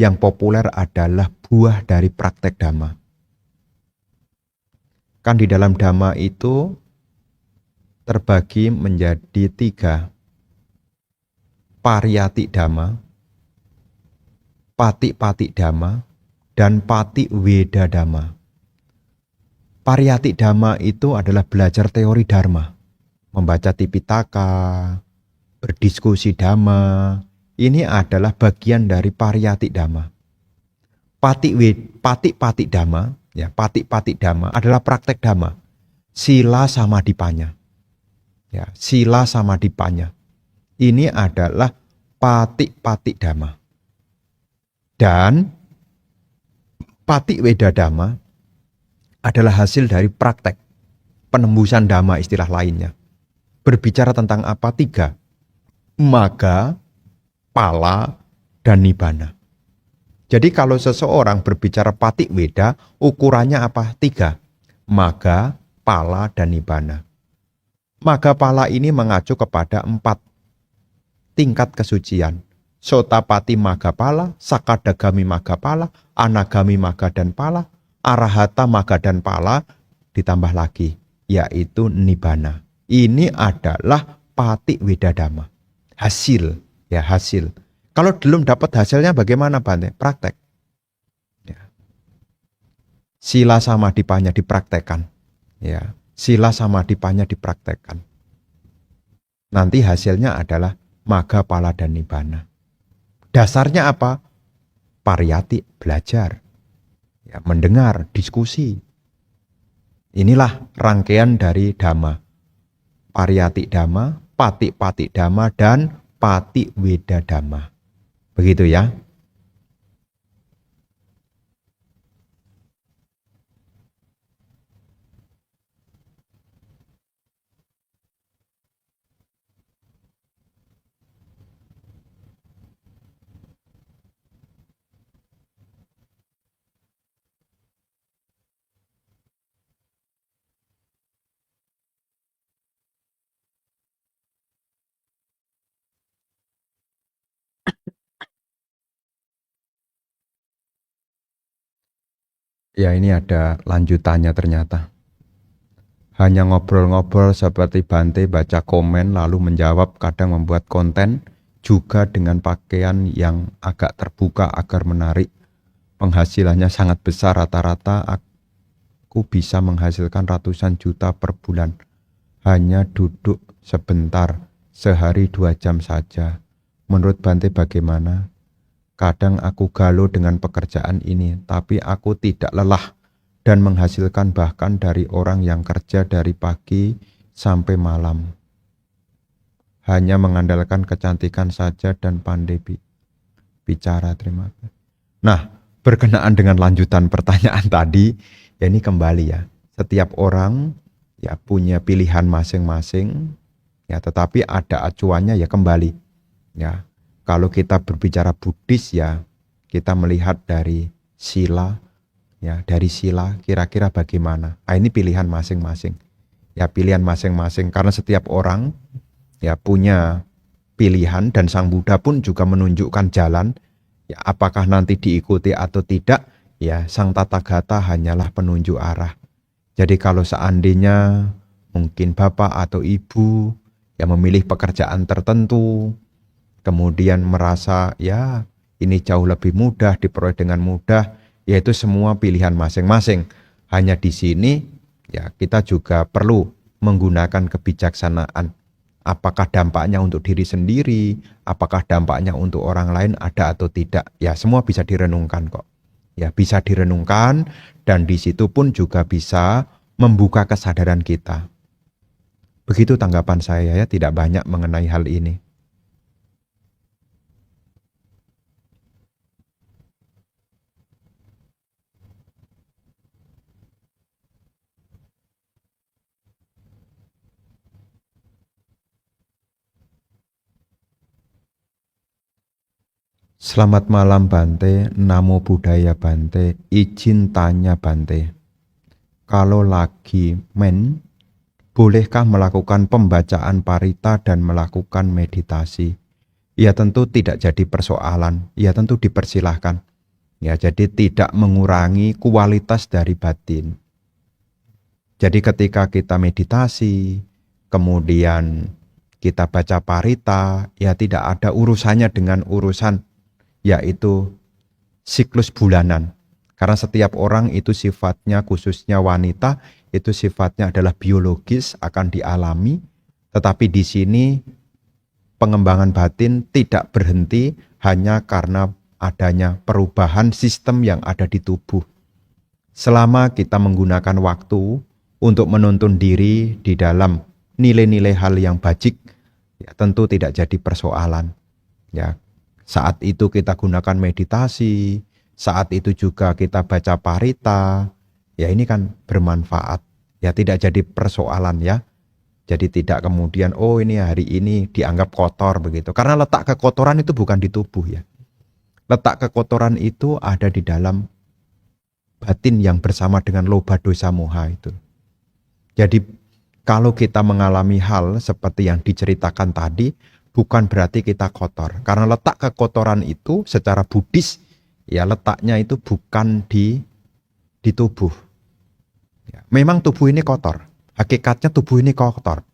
yang populer adalah buah dari praktek Dhamma. Kan di dalam Dhamma itu terbagi menjadi 3. Pariyati Dhamma, Pati-pati Dhamma, dan Pati Weda Dhamma. Pariyati Dhamma itu adalah belajar teori Dharma, membaca Tipitaka, berdiskusi Dhamma. Ini adalah bagian dari Pariyati Dhamma. Pati-pati Dhamma, ya Pati-pati Dhamma adalah praktek Dhamma. Sila samadhipanya. Ya, sila samadhipanya. Ini adalah Pati-pati Dhamma. Dan Pati Weda Dhamma adalah hasil dari praktek penembusan Dhamma istilah lainnya. Berbicara tentang apa? 3. Magga, pala, dan nibbana. Jadi kalau seseorang berbicara Pati Weda, ukurannya apa? 3. Magga, pala, dan nibbana. Magga pala ini mengacu kepada 4 tingkat kesucian. Sotapati Magga pala, Sakadagami Magga pala, Anagami Magga dan pala, Arahata Magga dan pala, ditambah lagi, yaitu nibbana. Ini adalah Pati Weda Dhamma. Hasil, ya hasil. Kalau belum dapat hasilnya bagaimana Bante? Praktek. Ya. Sila samadhipanya dipraktekkan. Ya. Sila samadhipanya dipraktekkan. Nanti hasilnya adalah Magga, pala, dan nibbana. Dasarnya apa? Pariyati, belajar, ya, mendengar, diskusi. Inilah rangkaian dari Dhamma. Pariyati Dhamma, Pati-pati Dhamma, dan Patiweda Dhamma. Begitu ya. Ya, ini ada lanjutannya ternyata. Hanya ngobrol-ngobrol seperti Bante, baca komen lalu menjawab, kadang membuat konten juga dengan pakaian yang agak terbuka agar menarik. Penghasilannya sangat besar, rata-rata aku bisa menghasilkan ratusan juta per bulan. Hanya duduk sebentar, sehari 2 jam saja. Menurut Bante bagaimana? Kadang aku galau dengan pekerjaan ini, tapi aku tidak lelah dan menghasilkan bahkan dari orang yang kerja dari pagi sampai malam. Hanya mengandalkan kecantikan saja dan pandai bicara. Terima kasih. Nah, berkenaan dengan lanjutan pertanyaan tadi, ya ini kembali ya. Setiap orang ya punya pilihan masing-masing, ya tetapi ada acuannya ya kembali. Ya, kalau kita berbicara Buddhis ya kita melihat dari sila, ya dari sila kira-kira bagaimana. Nah, ini pilihan masing-masing. Ya pilihan masing-masing karena setiap orang ya punya pilihan dan Sang Buddha pun juga menunjukkan jalan. Ya, apakah nanti diikuti atau tidak, ya Sang Tathagata hanyalah penunjuk arah. Jadi kalau seandainya mungkin bapak atau ibu yang memilih pekerjaan tertentu, kemudian merasa ya ini jauh lebih mudah, diperoleh dengan mudah, yaitu semua pilihan masing-masing. Hanya di sini ya kita juga perlu menggunakan kebijaksanaan. Apakah dampaknya untuk diri sendiri, apakah dampaknya untuk orang lain ada atau tidak, ya semua bisa direnungkan kok. Ya bisa direnungkan dan di situ pun juga bisa membuka kesadaran kita. Begitu tanggapan saya ya, tidak banyak mengenai hal ini. Selamat malam Bante, Namo Buddhaya Bante, izin tanya Bante. Kalau lagi bolehkah melakukan pembacaan parita dan melakukan meditasi? Ya tentu tidak jadi persoalan, ya tentu dipersilahkan. Ya jadi tidak mengurangi kualitas dari batin. Jadi ketika kita meditasi, kemudian kita baca parita, ya tidak ada urusannya dengan urusan yaitu siklus bulanan. Karena setiap orang itu sifatnya, khususnya wanita, itu sifatnya adalah biologis, akan dialami. Tetapi di sini pengembangan batin tidak berhenti hanya karena adanya perubahan sistem yang ada di tubuh. Selama kita menggunakan waktu untuk menuntun diri di dalam nilai-nilai hal yang bajik, ya tentu tidak jadi persoalan. Ya, saat itu kita gunakan meditasi, saat itu juga kita baca parita, ya ini kan bermanfaat. Ya tidak jadi persoalan ya. Jadi tidak kemudian oh ini hari ini dianggap kotor begitu. Karena letak kekotoran itu bukan di tubuh ya. Letak kekotoran itu ada di dalam batin yang bersama dengan loba dosa moha itu. Jadi kalau kita mengalami hal seperti yang diceritakan tadi, bukan berarti kita kotor. Karena letak kekotoran itu secara Buddhis, ya letaknya itu bukan di tubuh. Ya, memang tubuh ini kotor. Hakikatnya tubuh ini kotor.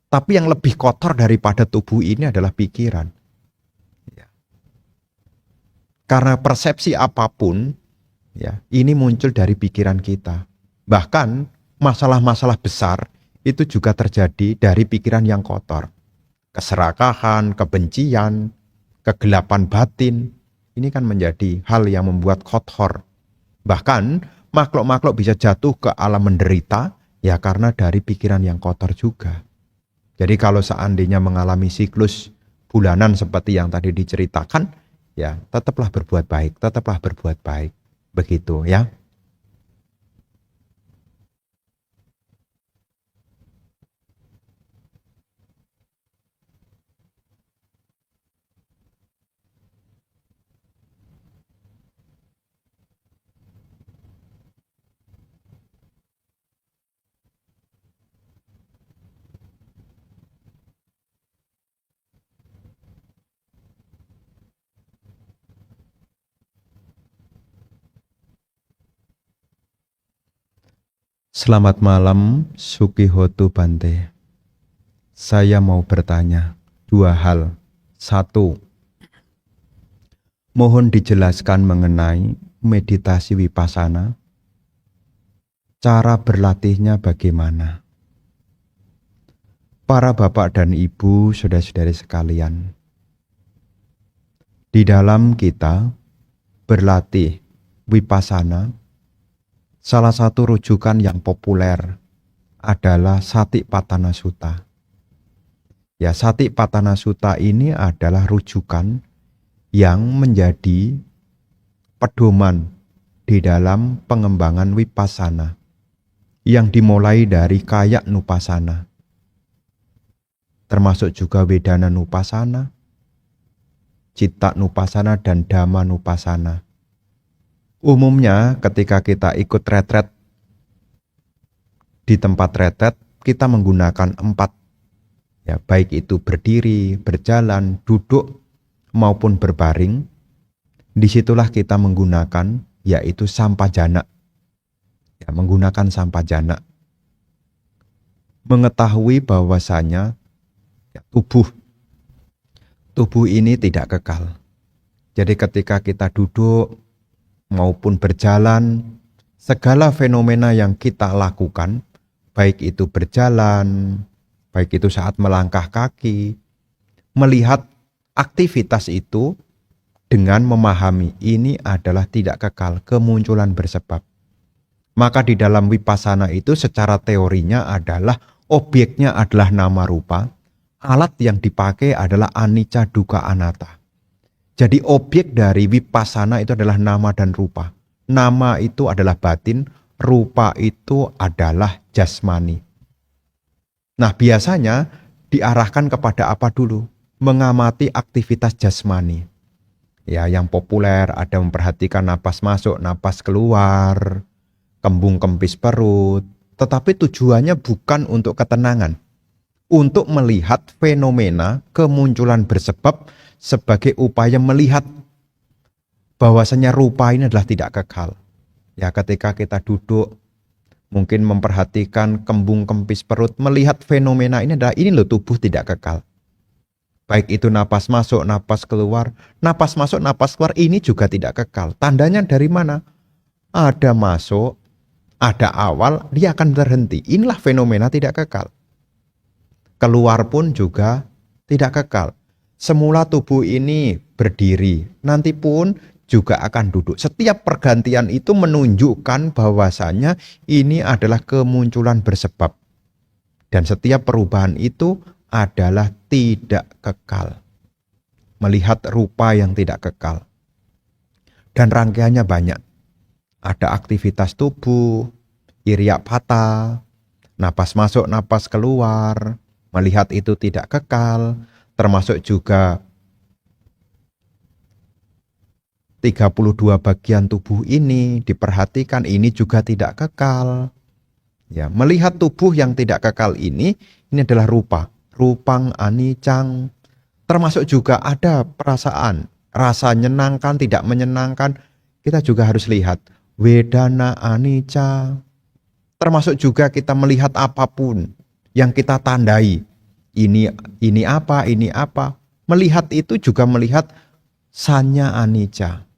Tapi yang lebih kotor daripada tubuh ini adalah pikiran. Ya. Karena persepsi apapun, ya ini muncul dari pikiran kita. Bahkan masalah-masalah besar itu juga terjadi dari pikiran yang kotor. Keserakahan, kebencian, kegelapan batin. Ini kan menjadi hal yang membuat kotor. Bahkan makhluk-makhluk bisa jatuh ke alam menderita ya karena dari pikiran yang kotor juga. Jadi kalau seandainya mengalami siklus bulanan seperti yang tadi diceritakan, ya tetaplah berbuat baik, tetaplah berbuat baik. Begitu ya. Selamat malam, Sukihoto Bante. Saya mau bertanya dua hal. Satu, mohon dijelaskan mengenai meditasi Vipassana. Cara berlatihnya bagaimana? Para bapak dan ibu, saudara-saudari sekalian, di dalam kita berlatih Vipassana, salah satu rujukan yang populer adalah Satipatthana Sutta. Ya, Satipatthana Sutta ini adalah rujukan yang menjadi pedoman di dalam pengembangan Vipassana yang dimulai dari Kaya Nupassana, termasuk juga Wedana Nupassana, Citta Nupassana, dan Dhamma Nupassana. Umumnya ketika kita ikut retret, di tempat retret kita menggunakan 4, ya, baik itu berdiri, berjalan, duduk maupun berbaring. Disitulah kita menggunakan yaitu sampajana, ya, menggunakan sampajana, mengetahui bahwasanya ya, tubuh ini tidak kekal. Jadi ketika kita duduk maupun berjalan, segala fenomena yang kita lakukan, baik itu berjalan, baik itu saat melangkah kaki, melihat aktivitas itu dengan memahami ini adalah tidak kekal, kemunculan bersebab. Maka di dalam Vipassana itu secara teorinya adalah objeknya adalah nama rupa, alat yang dipakai adalah anicca dukkha anatta. Jadi objek dari Vipassana itu adalah nama dan rupa. Nama itu adalah batin, rupa itu adalah jasmani. Nah, biasanya diarahkan kepada apa dulu? Mengamati aktivitas jasmani. Ya, yang populer ada memperhatikan napas masuk, napas keluar, kembung kempis perut. Tetapi tujuannya bukan untuk ketenangan. Untuk melihat fenomena kemunculan bersebab sebagai upaya melihat bahwasanya rupa ini adalah tidak kekal. Ya, ketika kita duduk mungkin memperhatikan kembung kempis perut, melihat fenomena ini adalah ini loh tubuh tidak kekal. Baik itu napas masuk, napas keluar, napas masuk, napas keluar ini juga tidak kekal. Tandanya dari mana? Ada masuk, ada awal, dia akan berhenti. Inilah fenomena tidak kekal. Keluar pun juga tidak kekal. Semula tubuh ini berdiri, nanti pun juga akan duduk. Setiap pergantian itu menunjukkan bahwasanya ini adalah kemunculan bersebab. Dan setiap perubahan itu adalah tidak kekal. Melihat rupa yang tidak kekal. Dan rangkaiannya banyak. Ada aktivitas tubuh, Iriyapata, napas masuk, napas keluar. Melihat itu tidak kekal, termasuk juga 32 bagian tubuh ini diperhatikan, ini juga tidak kekal. Ya, melihat tubuh yang tidak kekal ini adalah rupa, rupang anicang. Termasuk juga ada perasaan, rasa menyenangkan, tidak menyenangkan, kita juga harus lihat wedana anicca. Termasuk juga kita melihat apapun yang kita tandai, ini apa, melihat itu juga melihat sanya anicca.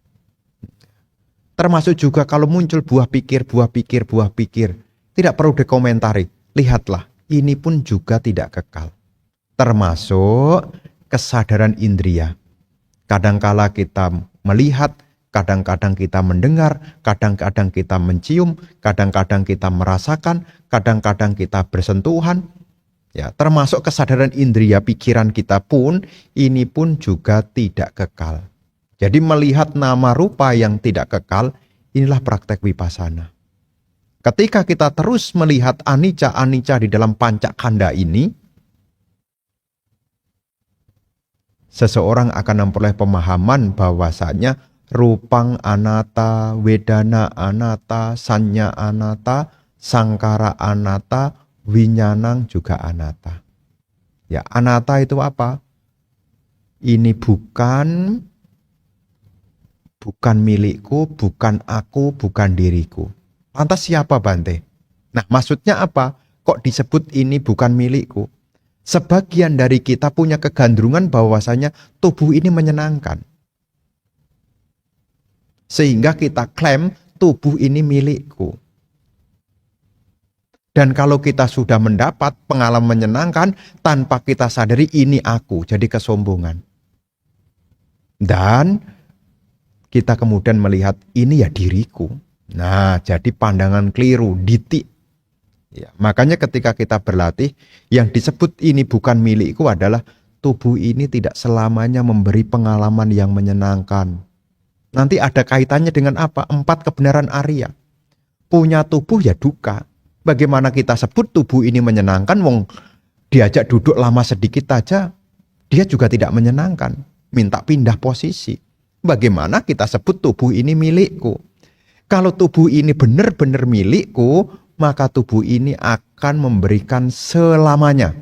Termasuk juga kalau muncul buah pikir, tidak perlu dikomentari, lihatlah, ini pun juga tidak kekal. Termasuk kesadaran indria. Kadangkala kita melihat, kadang-kadang kita mendengar, kadang-kadang kita mencium, kadang-kadang kita merasakan, kadang-kadang kita bersentuhan. Ya, termasuk kesadaran indera pikiran kita pun, ini pun juga tidak kekal. Jadi melihat nama rupa yang tidak kekal, inilah praktek vipassana. Ketika kita terus melihat anicca-anicca di dalam pancakanda ini, seseorang akan memperoleh pemahaman bahwasanya rupang anatta, wedana anatta, sanya anatta, sangkara anatta, winyanang juga anatta. Ya, anatta itu apa? Ini bukan milikku, bukan aku, bukan diriku. Lantas siapa Bante? Nah, maksudnya apa? Kok disebut ini bukan milikku? Sebagian dari kita punya kegandrungan bahwasanya tubuh ini menyenangkan. Sehingga kita klaim tubuh ini milikku. Dan kalau kita sudah mendapat pengalaman menyenangkan, tanpa kita sadari ini aku, jadi kesombongan. Dan kita kemudian melihat ini ya diriku. Nah, jadi pandangan keliru, ditik. Ya, makanya ketika kita berlatih, yang disebut ini bukan milikku adalah tubuh ini tidak selamanya memberi pengalaman yang menyenangkan. Nanti ada kaitannya dengan apa? 4 kebenaran Arya. Punya tubuh ya duka. Bagaimana kita sebut tubuh ini menyenangkan, wong diajak duduk lama sedikit aja, dia juga tidak menyenangkan. Minta pindah posisi. Bagaimana kita sebut tubuh ini milikku? Kalau tubuh ini benar-benar milikku, maka tubuh ini akan memberikan selamanya,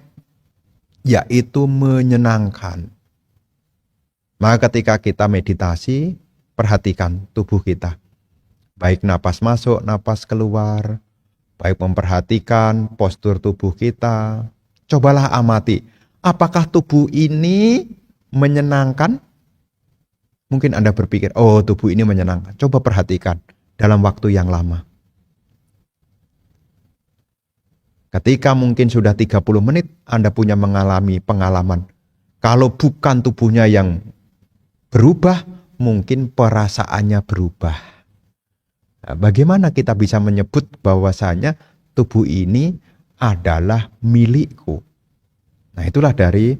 yaitu menyenangkan. Maka ketika kita meditasi, perhatikan tubuh kita. Baik napas masuk, napas keluar. Baik memperhatikan postur tubuh kita. Cobalah amati, apakah tubuh ini menyenangkan? Mungkin Anda berpikir, oh tubuh ini menyenangkan. Coba perhatikan dalam waktu yang lama. Ketika mungkin sudah 30 menit, Anda punya mengalami pengalaman. Kalau bukan tubuhnya yang berubah, mungkin perasaannya berubah. Nah, bagaimana kita bisa menyebut bahwasanya tubuh ini adalah milikku? Nah, itulah dari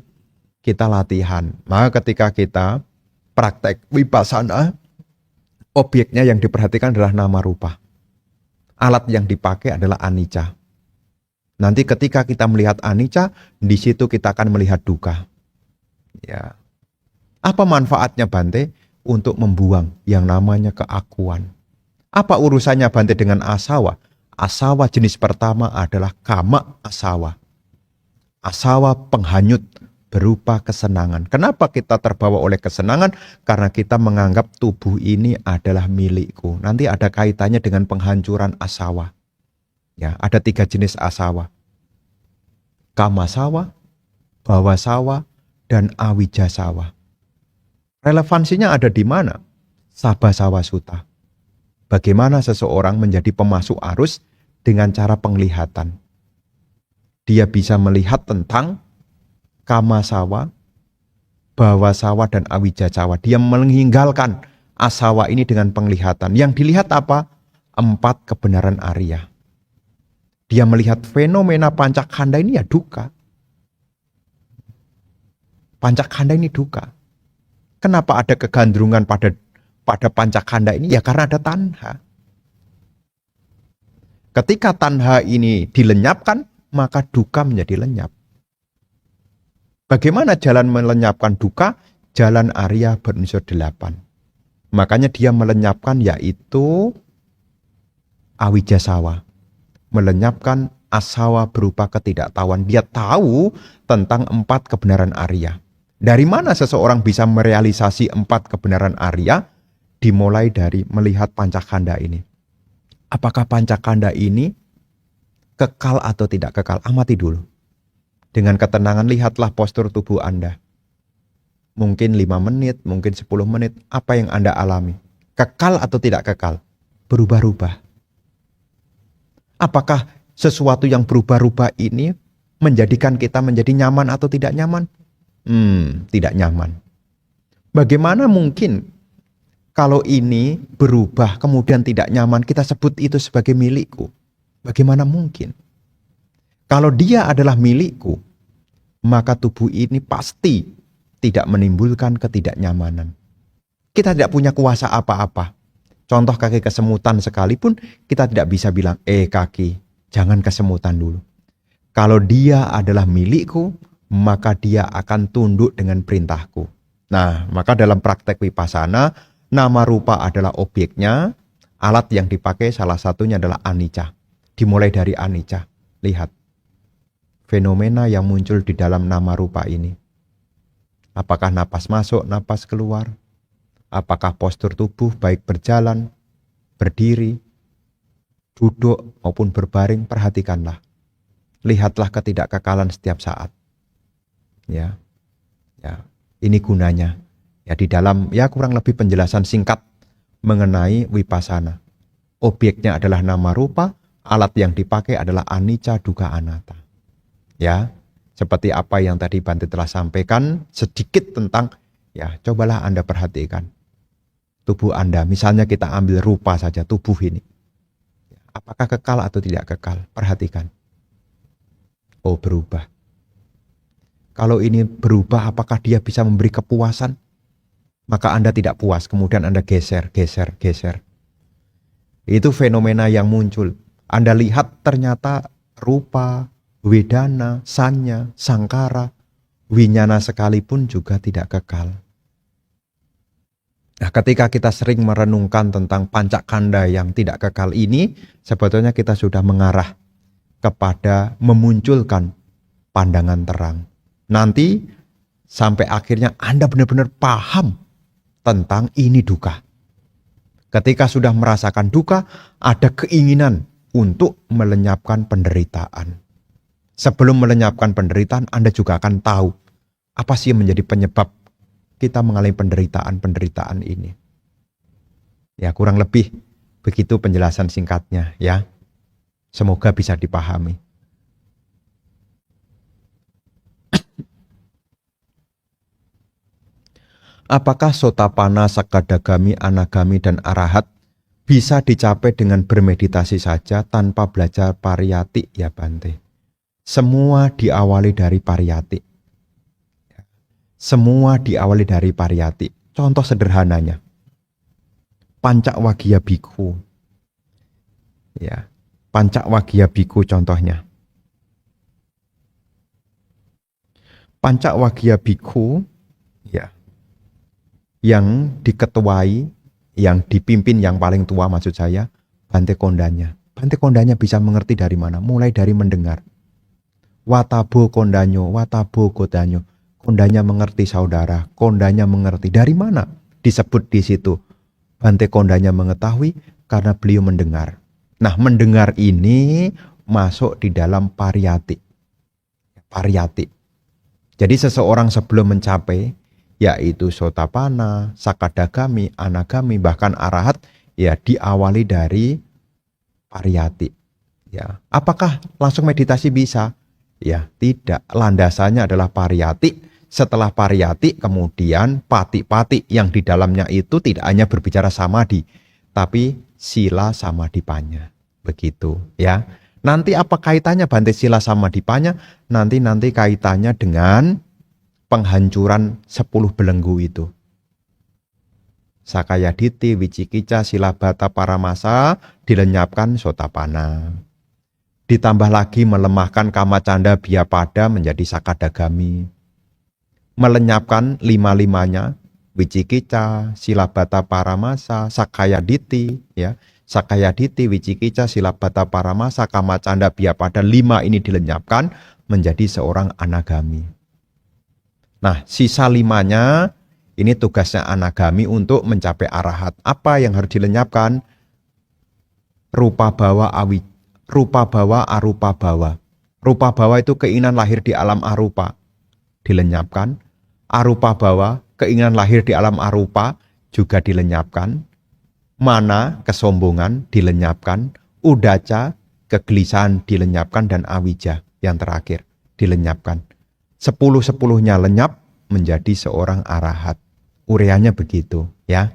kita latihan. Maka ketika kita praktek vipassana, objeknya yang diperhatikan adalah nama rupa. Alat yang dipakai adalah anicca. Nanti ketika kita melihat anicca, di situ kita akan melihat dukkha. Ya. Apa manfaatnya Bante? Untuk membuang yang namanya keakuan. Apa urusannya Bante dengan asawa? Asawa jenis pertama adalah kama asawa. Asawa penghanyut berupa kesenangan. Kenapa kita terbawa oleh kesenangan? Karena kita menganggap tubuh ini adalah milikku. Nanti ada kaitannya dengan penghancuran asawa. Ya, ada 3 jenis asawa. Kamasawa, bawasawa, dan awijasawa. Relevansinya ada di mana? Sabbasawa Sutta. Bagaimana seseorang menjadi pemasuk arus dengan cara penglihatan. Dia bisa melihat tentang kamasawa, bawasawa, dan awijasawa. Dia meninggalkan asawa ini dengan penglihatan. Yang dilihat apa? 4 kebenaran Arya. Dia melihat fenomena pancakkhanda ini ya dukkha. Pancakkhanda ini dukkha. Kenapa ada kegandrungan pada pancakkhanda ini? Ya karena ada tanha. Ketika tanha ini dilenyapkan, maka dukkha menjadi lenyap. Bagaimana jalan melenyapkan dukkha? Jalan Arya berunsur 8. Makanya dia melenyapkan yaitu awijasawa. Melenyapkan asawa berupa ketidaktahuan. Dia tahu tentang 4 kebenaran Arya. Dari mana seseorang bisa merealisasi 4 kebenaran Arya? Dimulai dari melihat pancakkhanda ini. Apakah pancakkhanda ini kekal atau tidak kekal? Amati dulu. Dengan ketenangan lihatlah postur tubuh Anda. Mungkin 5 menit, mungkin 10 menit. Apa yang Anda alami? Kekal atau tidak kekal? Berubah-ubah. Apakah sesuatu yang berubah-ubah ini menjadikan kita menjadi nyaman atau tidak nyaman? Tidak nyaman. Bagaimana mungkin kalau ini berubah kemudian tidak nyaman kita sebut itu sebagai milikku? Bagaimana mungkin? Kalau dia adalah milikku, maka tubuh ini pasti tidak menimbulkan ketidaknyamanan. Kita tidak punya kuasa apa-apa. Contoh kaki kesemutan sekalipun kita tidak bisa bilang, kaki, jangan kesemutan dulu. Kalau dia adalah milikku, maka dia akan tunduk dengan perintahku. Nah, maka dalam praktek vipassana, nama rupa adalah objeknya, alat yang dipakai salah satunya adalah anicca. Dimulai dari anicca. Lihat, fenomena yang muncul di dalam nama rupa ini. Apakah napas masuk, napas keluar? Apakah postur tubuh baik berjalan, berdiri, duduk maupun berbaring? Perhatikanlah. Lihatlah ketidakkekalan setiap saat. Ya. Ini gunanya. Ya, di dalam kurang lebih penjelasan singkat mengenai vipassana. Objeknya adalah nama rupa, alat yang dipakai adalah anicca, dukkha, anatta. Ya, seperti apa yang tadi Bante telah sampaikan sedikit tentang, cobalah Anda perhatikan tubuh Anda. Misalnya kita ambil rupa saja, tubuh ini. Apakah kekal atau tidak kekal? Perhatikan. Oh, berubah. Kalau ini berubah, apakah dia bisa memberi kepuasan? Maka Anda tidak puas, kemudian Anda geser. Itu fenomena yang muncul. Anda lihat ternyata rupa, wedana, sanya, sangkara, winyana sekalipun juga tidak kekal. Nah, ketika kita sering merenungkan tentang pancakanda yang tidak kekal ini, sebetulnya kita sudah mengarah kepada memunculkan pandangan terang. Nanti sampai akhirnya Anda benar-benar paham tentang ini dukkha. Ketika sudah merasakan dukkha, ada keinginan untuk melenyapkan penderitaan. Sebelum melenyapkan penderitaan, Anda juga akan tahu apa sih yang menjadi penyebab kita mengalami penderitaan ini. Ya, kurang lebih begitu penjelasan singkatnya ya. Semoga bisa dipahami. Apakah Sotapanna, Sakadagami, Anagami, dan Arahat bisa dicapai dengan bermeditasi saja tanpa belajar pariyati ya Bante? Semua diawali dari pariyati. Semua diawali dari pariyati. Contoh sederhananya, Pancawaggiya Bhikkhu. Ya, Pancawaggiya Bhikkhu contohnya. Pancawaggiya Bhikkhu yang diketuai, yang dipimpin yang paling tua maksud saya, Bante Kondanya. Bante Kondanya bisa mengerti dari mana? Mulai dari mendengar. Watabo Kondanyo, Watabo Kodanyo. Kondanya mengerti saudara, Kondanya mengerti. Dari mana? Disebut di situ. Bante Kondanya mengetahui karena beliau mendengar. Nah, mendengar ini masuk di dalam pariyati. Pariyati. Jadi seseorang sebelum mencapai yaitu Sotapanna, Sakadagami, Anagami, bahkan Arahat, diawali dari pariyati. Ya, apakah langsung meditasi bisa? Ya, tidak. Landasannya adalah pariyati. Setelah pariyati, kemudian pati-pati yang di dalamnya itu tidak hanya berbicara samadhi, tapi sila samadhipanya. Begitu, ya. Nanti apa kaitannya Bante sila samadhipanya? Nanti kaitannya dengan penghancuran 10 belenggu itu. Sakayaditi, Wicikicca, Silabhata, Paramasa dilenyapkan Sotapanna. Ditambah lagi melemahkan Kamacanda, Biyapada menjadi Sakadagami. Melenyapkan 5-5-nya, Wicikicca, Silabhata, Paramasa, Sakayaditi, Sakayaditi, Wicikicca, Silabhata, Paramasa, Kamacanda, Biyapada, 5 ini dilenyapkan menjadi seorang anagami. Nah, sisa 5-nya ini tugasnya anagami untuk mencapai arahat. Apa yang harus dilenyapkan? Rupa bawa arupa bawa. Rupa bawa itu keinginan lahir di alam arupa, dilenyapkan. Arupa bawa, keinginan lahir di alam arupa, juga dilenyapkan. Mana, kesombongan, dilenyapkan. Udaca, kegelisahan, dilenyapkan. Dan awija, yang terakhir, dilenyapkan. 10-10-nya lenyap menjadi seorang arahat. Ureanya begitu ya.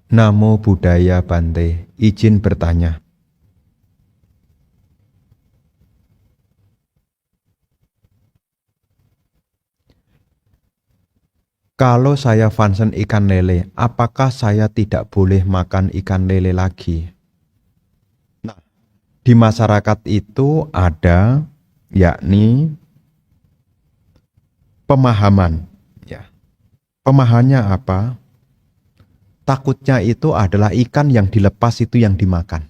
Namo Buddhaya Bante, izin bertanya. Kalau saya fansen ikan lele, apakah saya tidak boleh makan ikan lele lagi? Nah, di masyarakat itu ada yakni pemahaman. Ya. Pemahamannya apa? Takutnya itu adalah ikan yang dilepas itu yang dimakan.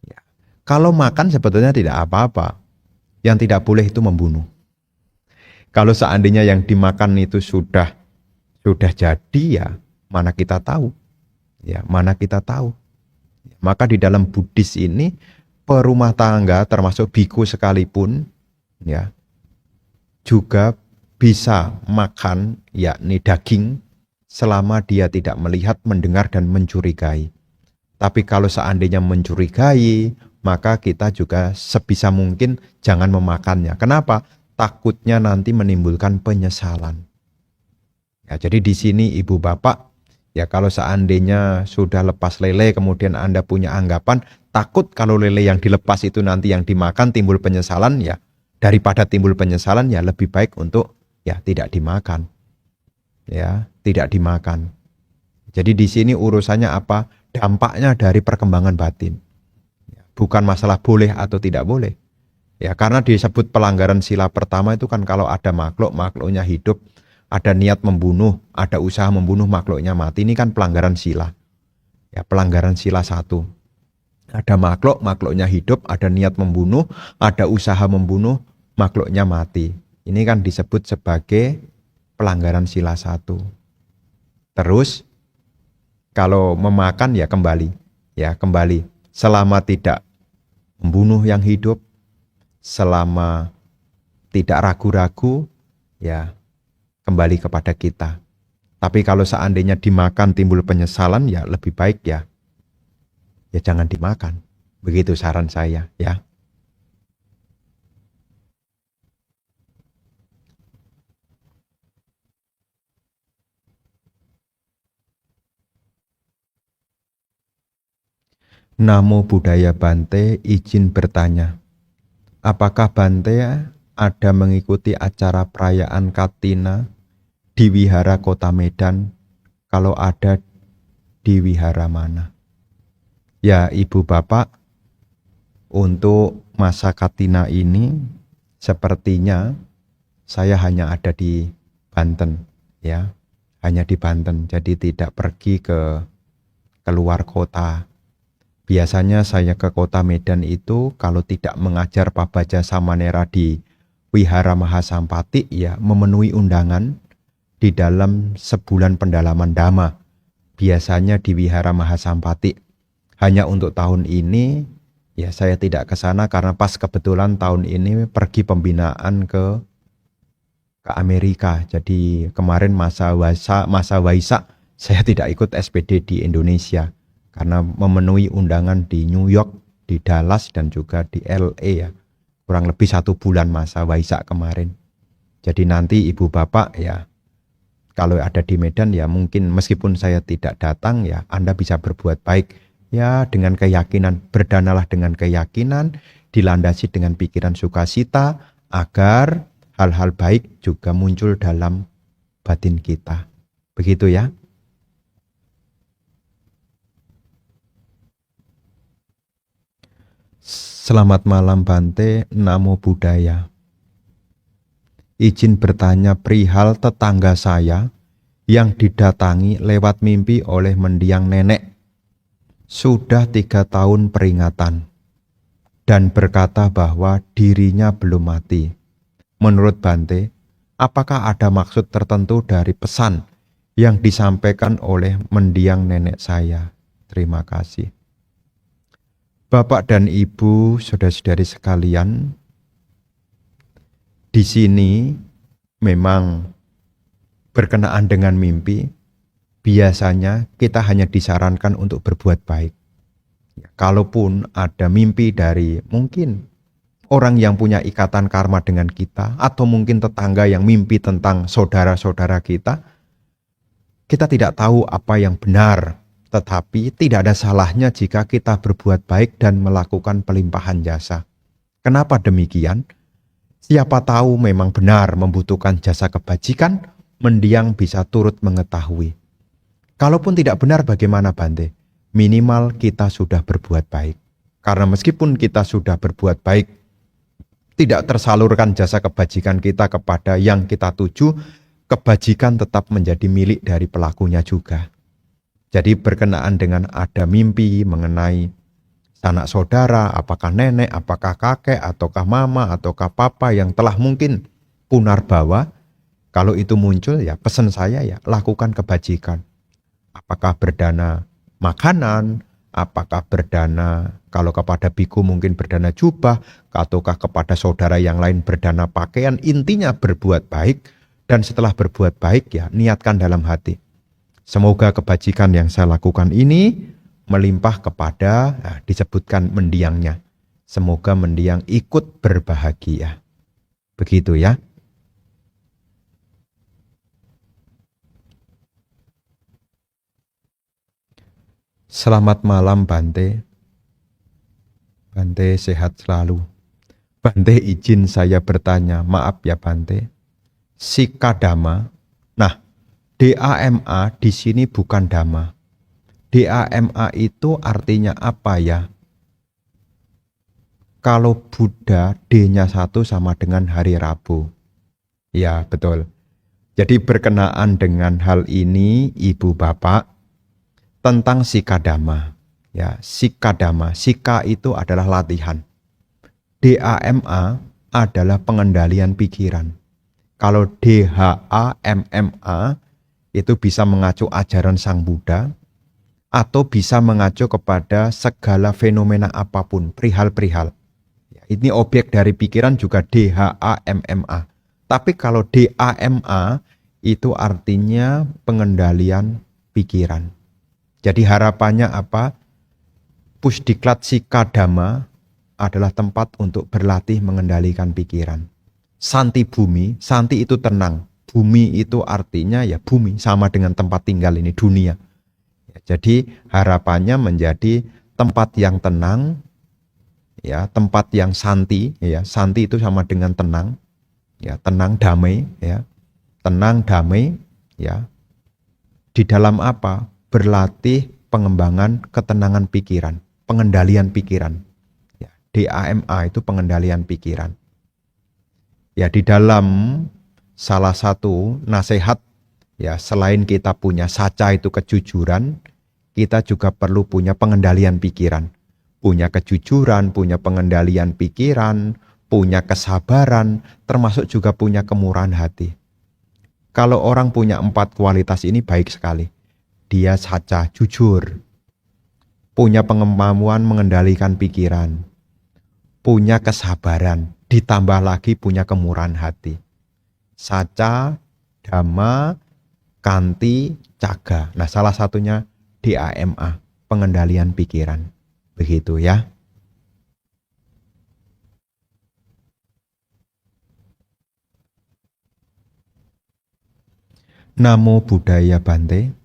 Ya. Kalau makan sebetulnya tidak apa-apa. Yang tidak boleh itu membunuh. Kalau seandainya yang dimakan itu sudah jadi, ya mana kita tahu. Ya, mana kita tahu. Maka di dalam Buddhis ini perumah tangga termasuk biku sekalipun ya juga bisa makan yakni daging selama dia tidak melihat, mendengar dan mencurigai. Tapi kalau seandainya mencurigai, maka kita juga sebisa mungkin jangan memakannya. Kenapa? Takutnya nanti menimbulkan penyesalan. Ya, jadi di sini ibu bapak, ya kalau seandainya sudah lepas lele kemudian Anda punya anggapan takut kalau lele yang dilepas itu nanti yang dimakan timbul penyesalan, ya daripada timbul penyesalan ya lebih baik untuk ya tidak dimakan. Ya, tidak dimakan. Jadi di sini urusannya apa? Dampaknya dari perkembangan batin. Bukan masalah boleh atau tidak boleh. Ya, karena disebut pelanggaran sila pertama itu kan kalau ada makhluk, makhluknya hidup, ada niat membunuh, ada usaha membunuh, makhluknya mati. Ini kan pelanggaran sila. Ya, pelanggaran sila 1. Ada makhluk, makhluknya hidup, ada niat membunuh, ada usaha membunuh, makhluknya mati. Ini kan disebut sebagai pelanggaran sila 1. Terus kalau memakan ya kembali. Ya, kembali. Selama tidak membunuh yang hidup, selama tidak ragu-ragu, ya kembali kepada kita. Tapi kalau seandainya dimakan timbul penyesalan, ya lebih baik ya jangan dimakan. Begitu saran saya ya. Namo Buddhaya Bante, izin bertanya. Apakah Bante ada mengikuti acara perayaan Katina di wihara kota Medan? Kalau ada, di wihara mana? Ya ibu bapak, untuk masa Katina ini sepertinya saya hanya ada di Banten ya. Hanya di Banten, jadi tidak pergi ke keluar kota. Biasanya saya ke kota Medan itu kalau tidak mengajar Pabaja Samanera di Wihara Mahasampati ya memenuhi undangan di dalam sebulan pendalaman Dhamma. Biasanya di Wihara Mahasampati. Hanya untuk tahun ini ya saya tidak ke sana karena pas kebetulan tahun ini pergi pembinaan ke Amerika. Jadi kemarin masa Waisak saya tidak ikut SPD di Indonesia. Karena memenuhi undangan di New York, di Dallas, dan juga di LA ya. Kurang lebih 1 bulan masa Waisak kemarin. Jadi nanti ibu bapak ya, kalau ada di Medan ya mungkin meskipun saya tidak datang ya Anda bisa berbuat baik. Ya dengan keyakinan, berdanalah dengan keyakinan, dilandasi dengan pikiran sukacita, agar hal-hal baik juga muncul dalam batin kita. Begitu ya. Selamat malam Bante, Namo Buddhaya. Izin bertanya perihal tetangga saya yang didatangi lewat mimpi oleh mendiang nenek. Sudah 3 tahun peringatan dan berkata bahwa dirinya belum mati. Menurut Bante, apakah ada maksud tertentu dari pesan yang disampaikan oleh mendiang nenek saya? Terima kasih. Bapak dan Ibu, saudara-saudari sekalian, di sini memang berkenaan dengan mimpi. biasanya kita hanya disarankan untuk berbuat baik. Ya, kalaupun ada mimpi dari mungkin orang yang punya ikatan karma dengan kita, atau mungkin tetangga yang mimpi tentang saudara-saudara kita tidak tahu apa yang benar, tetapi tidak ada salahnya jika kita berbuat baik dan melakukan pelimpahan jasa. Kenapa demikian? Siapa tahu memang benar membutuhkan jasa kebajikan, mendiang bisa turut mengetahui. Kalaupun tidak benar bagaimana Bante? Minimal kita sudah berbuat baik. Karena meskipun kita sudah berbuat baik, tidak tersalurkan jasa kebajikan kita kepada yang kita tuju, kebajikan tetap menjadi milik dari pelakunya juga. Jadi berkenaan dengan ada mimpi mengenai sanak saudara, apakah nenek, apakah kakek, ataukah mama, ataukah papa yang telah mungkin punarbawa, kalau itu muncul ya pesan saya ya lakukan kebajikan. Apakah berdana makanan, apakah berdana, kalau kepada biku mungkin berdana jubah, ataukah kepada saudara yang lain berdana pakaian, intinya berbuat baik, dan setelah berbuat baik ya niatkan dalam hati. Semoga kebajikan yang saya lakukan ini melimpah kepada, disebutkan mendiangnya. Semoga mendiang ikut berbahagia. Begitu ya. Selamat malam Bante. Bante sehat selalu. Bante izin saya bertanya, maaf ya Bante. Sikadama. Nah, DAMA di sini bukan dhamma. DAMA itu artinya apa ya? Kalau Buddha D-nya 1 sama dengan hari Rabu. Ya, betul. Jadi berkenaan dengan hal ini Ibu Bapak, tentang sikadama. Ya, sikadama, sika itu adalah latihan. DAMA adalah pengendalian pikiran. Kalau DHAMMA itu bisa mengacu ajaran Sang Buddha, atau bisa mengacu kepada segala fenomena apapun, perihal-perihal. Ya, ini objek dari pikiran juga DHAMMA. Tapi kalau DAMA itu artinya pengendalian pikiran. Jadi harapannya apa? Pusdiklat Sikadama adalah tempat untuk berlatih mengendalikan pikiran. Santi bumi, santi itu tenang. Bumi itu artinya ya bumi, sama dengan tempat tinggal ini, dunia. Ya, jadi harapannya menjadi tempat yang tenang, ya, tempat yang santi, ya. Santi itu sama dengan tenang, ya, tenang damai, ya. Tenang damai, ya. Di dalam apa? Berlatih pengembangan ketenangan pikiran, pengendalian pikiran. Ya, DAMA itu pengendalian pikiran. Ya, di dalam salah satu nasihat, ya, selain kita punya saca itu kejujuran, kita juga perlu punya pengendalian pikiran. Punya kejujuran, punya pengendalian pikiran, punya kesabaran, termasuk juga punya kemurahan hati. Kalau orang punya 4 kualitas ini baik sekali. Dia saca, jujur, punya kemampuan mengendalikan pikiran, punya kesabaran, ditambah lagi punya kemurahan hati. Saca, dhamma, kanti, caga. Nah, salah satunya DAMA, pengendalian pikiran. Begitu ya. Namo Buddhaya Bante.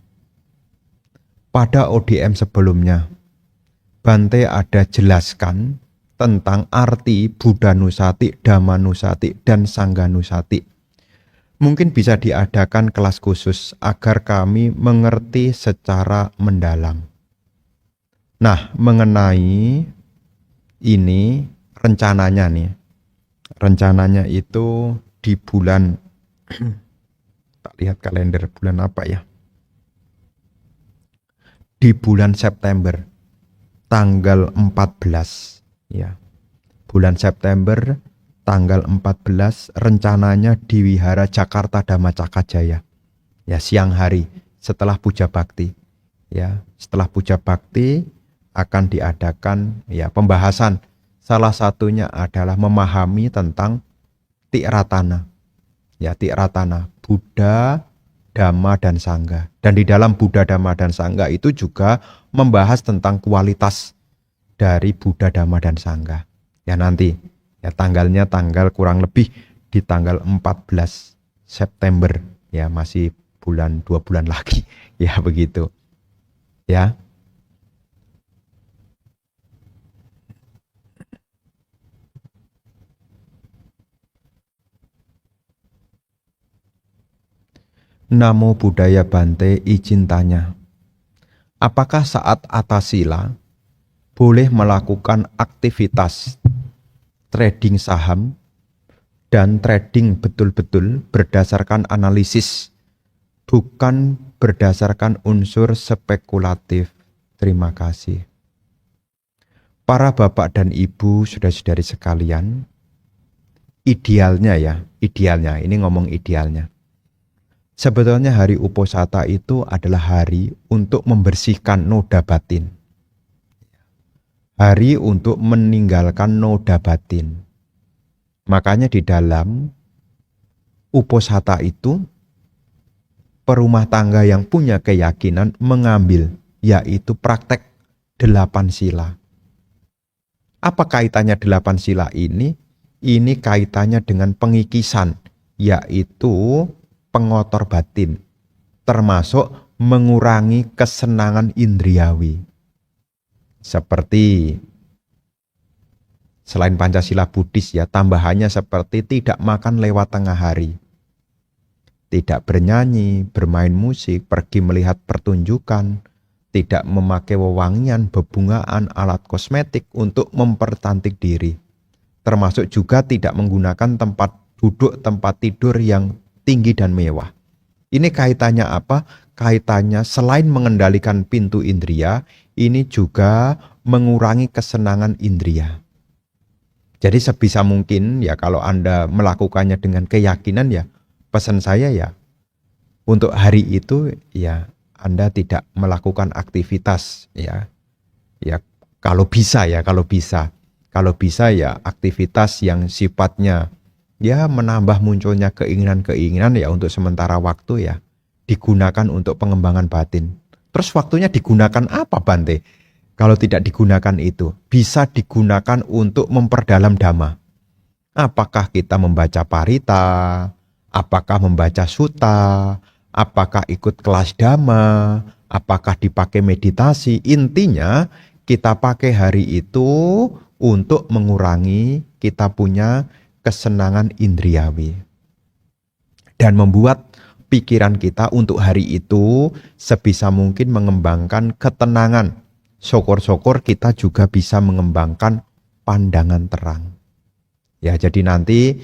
Pada ODM sebelumnya, Bante ada jelaskan tentang arti Buddha Nusati, Dhamma Nusati, dan Sangha Nusati. Mungkin bisa diadakan kelas khusus agar kami mengerti secara mendalam. Nah, mengenai ini rencananya itu di bulan, tak lihat kalender bulan apa ya, di bulan September tanggal 14 ya. Bulan September tanggal 14 rencananya di Wihara Jakarta Dhamma Cakajaya. Ya, siang hari setelah puja bakti. Ya, setelah puja bakti akan diadakan ya pembahasan. Salah satunya adalah memahami tentang Tiratana. Ya, Tiratana, Buddha, Dhamma, dan Sangha. Dan di dalam Buddha, Dhamma, dan Sangha itu juga membahas tentang kualitas dari Buddha, Dhamma, dan Sangha. Ya nanti, ya tanggalnya tanggal kurang lebih di tanggal 14 September. Ya masih 2 bulan lagi. Ya begitu. Ya. Namo Buddhaya Bante, izin tanya. Apakah saat atasila boleh melakukan aktivitas trading saham dan trading betul-betul berdasarkan analisis, bukan berdasarkan unsur spekulatif? Terima kasih. Para bapak dan ibu, saudara-saudari sekalian, idealnya ini ngomong idealnya. Sebetulnya hari Uposatha itu adalah hari untuk membersihkan noda batin. Hari untuk meninggalkan noda batin. Makanya di dalam Uposatha itu, perumah tangga yang punya keyakinan mengambil, yaitu praktek 8 sila. Apa kaitannya 8 sila ini? Ini kaitannya dengan pengikisan, yaitu pengotor batin, termasuk mengurangi kesenangan indriawi. Seperti selain Pancasila Buddhis ya, tambahannya seperti tidak makan lewat tengah hari, tidak bernyanyi, bermain musik, pergi melihat pertunjukan, tidak memakai wewangian, bebungaan, alat kosmetik untuk mempercantik diri. Termasuk juga tidak menggunakan tempat duduk, tempat tidur yang tinggi dan mewah. Ini kaitannya apa? Kaitannya selain mengendalikan pintu indria, ini juga mengurangi kesenangan indria. Jadi sebisa mungkin ya kalau Anda melakukannya dengan keyakinan ya, pesan saya ya, untuk hari itu ya Anda tidak melakukan aktivitas ya. Ya kalau bisa ya. Kalau bisa ya aktivitas yang sifatnya ya menambah munculnya keinginan-keinginan ya untuk sementara waktu ya digunakan untuk pengembangan batin. Terus waktunya digunakan apa Bante? Kalau tidak digunakan itu, bisa digunakan untuk memperdalam Dhamma. Apakah kita membaca parita, apakah membaca sutta, apakah ikut kelas Dhamma, apakah dipakai meditasi. Intinya kita pakai hari itu untuk mengurangi kita punya kesenangan indriawi. Dan membuat pikiran kita untuk hari itu sebisa mungkin mengembangkan ketenangan. Syukur-syukur kita juga bisa mengembangkan pandangan terang. Ya, jadi nanti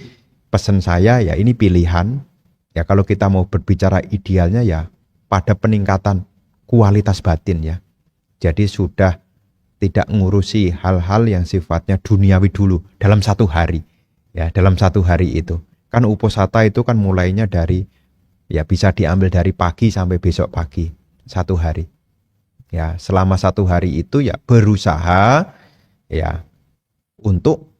pesan saya ya ini pilihan. Ya kalau kita mau berbicara idealnya ya pada peningkatan kualitas batin ya. Jadi sudah tidak ngurusi hal-hal yang sifatnya duniawi dulu dalam satu hari. Ya, dalam satu hari itu. Kan Uposatha itu kan mulainya dari ya bisa diambil dari pagi sampai besok pagi. Satu hari. Ya, selama satu hari itu ya berusaha ya untuk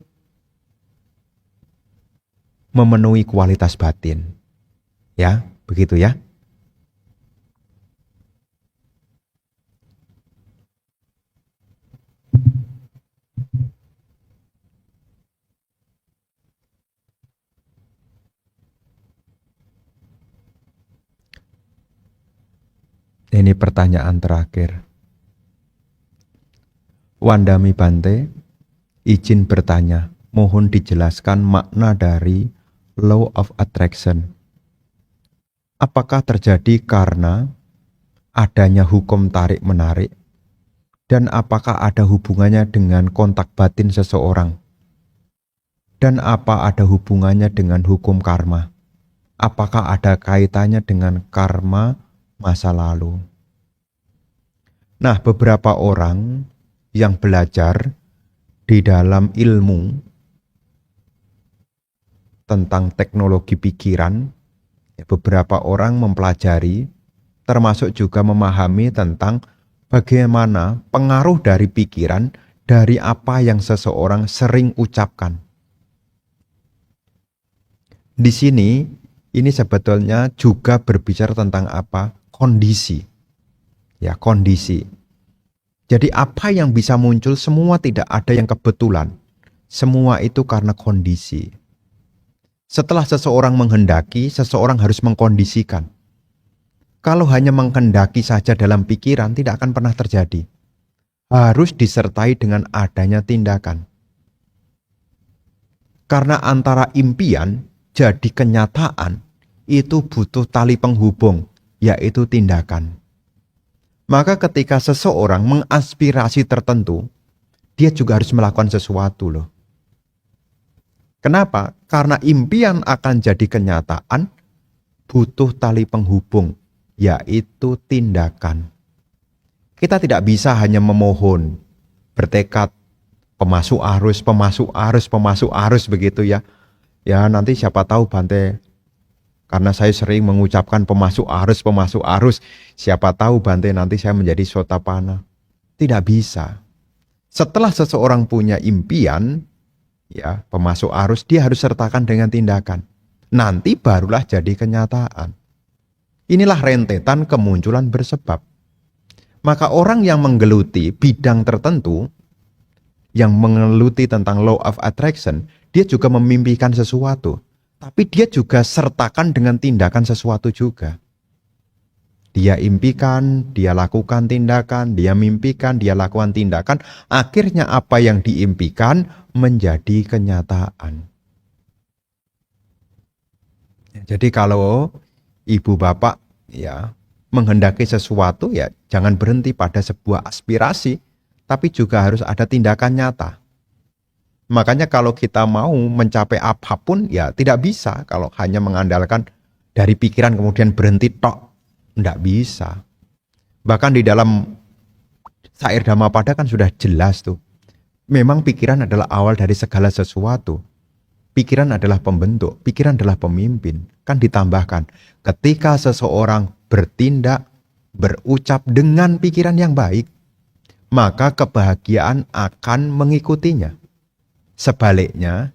memenuhi kualitas batin. Ya, begitu ya. Ini pertanyaan terakhir. Wandami Bante, izin bertanya, mohon dijelaskan makna dari law of attraction. Apakah terjadi karena adanya hukum tarik-menarik? Dan apakah ada hubungannya dengan kontak batin seseorang? Dan apa ada hubungannya dengan hukum karma? Apakah ada kaitannya dengan karma masa lalu? Nah, beberapa orang yang belajar di dalam ilmu tentang teknologi pikiran, beberapa orang mempelajari, termasuk juga memahami tentang bagaimana pengaruh dari pikiran dari apa yang seseorang sering ucapkan. Di sini ini sebetulnya juga berbicara tentang apa? Kondisi. Ya, kondisi. Jadi apa yang bisa muncul semua tidak ada yang kebetulan. Semua itu karena kondisi. Setelah seseorang menghendaki, seseorang harus mengkondisikan. Kalau hanya menghendaki saja dalam pikiran, tidak akan pernah terjadi. Harus disertai dengan adanya tindakan. Karena antara impian jadi kenyataan, itu butuh tali penghubung, yaitu tindakan. Maka ketika seseorang mengaspirasi tertentu, dia juga harus melakukan sesuatu loh. Kenapa? Karena impian akan jadi kenyataan, butuh tali penghubung, yaitu tindakan. Kita tidak bisa hanya memohon, bertekad, pemasuk arus begitu ya. Ya nanti siapa tahu Bante, karena saya sering mengucapkan pemasuk arus, siapa tahu Bante nanti saya menjadi sotapana. Tidak bisa. Setelah seseorang punya impian, ya pemasuk arus, dia harus sertakan dengan tindakan. Nanti barulah jadi kenyataan. Inilah rentetan kemunculan bersebab. Maka orang yang menggeluti bidang tertentu, yang menggeluti tentang law of attraction, dia juga memimpikan sesuatu. Tapi dia juga sertakan dengan tindakan sesuatu juga. Dia impikan, dia lakukan tindakan, dia mimpikan, dia lakukan tindakan. Akhirnya apa yang diimpikan menjadi kenyataan. Jadi kalau ibu bapak ya menghendaki sesuatu, ya jangan berhenti pada sebuah aspirasi, tapi juga harus ada tindakan nyata. Makanya kalau kita mau mencapai apapun, ya tidak bisa kalau hanya mengandalkan dari pikiran kemudian berhenti tok. Tidak bisa. Bahkan di dalam syair Dhammapada kan sudah jelas tuh. Memang pikiran adalah awal dari segala sesuatu. Pikiran adalah pembentuk, pikiran adalah pemimpin. Kan ditambahkan, ketika seseorang bertindak, berucap dengan pikiran yang baik, maka kebahagiaan akan mengikutinya. Sebaliknya,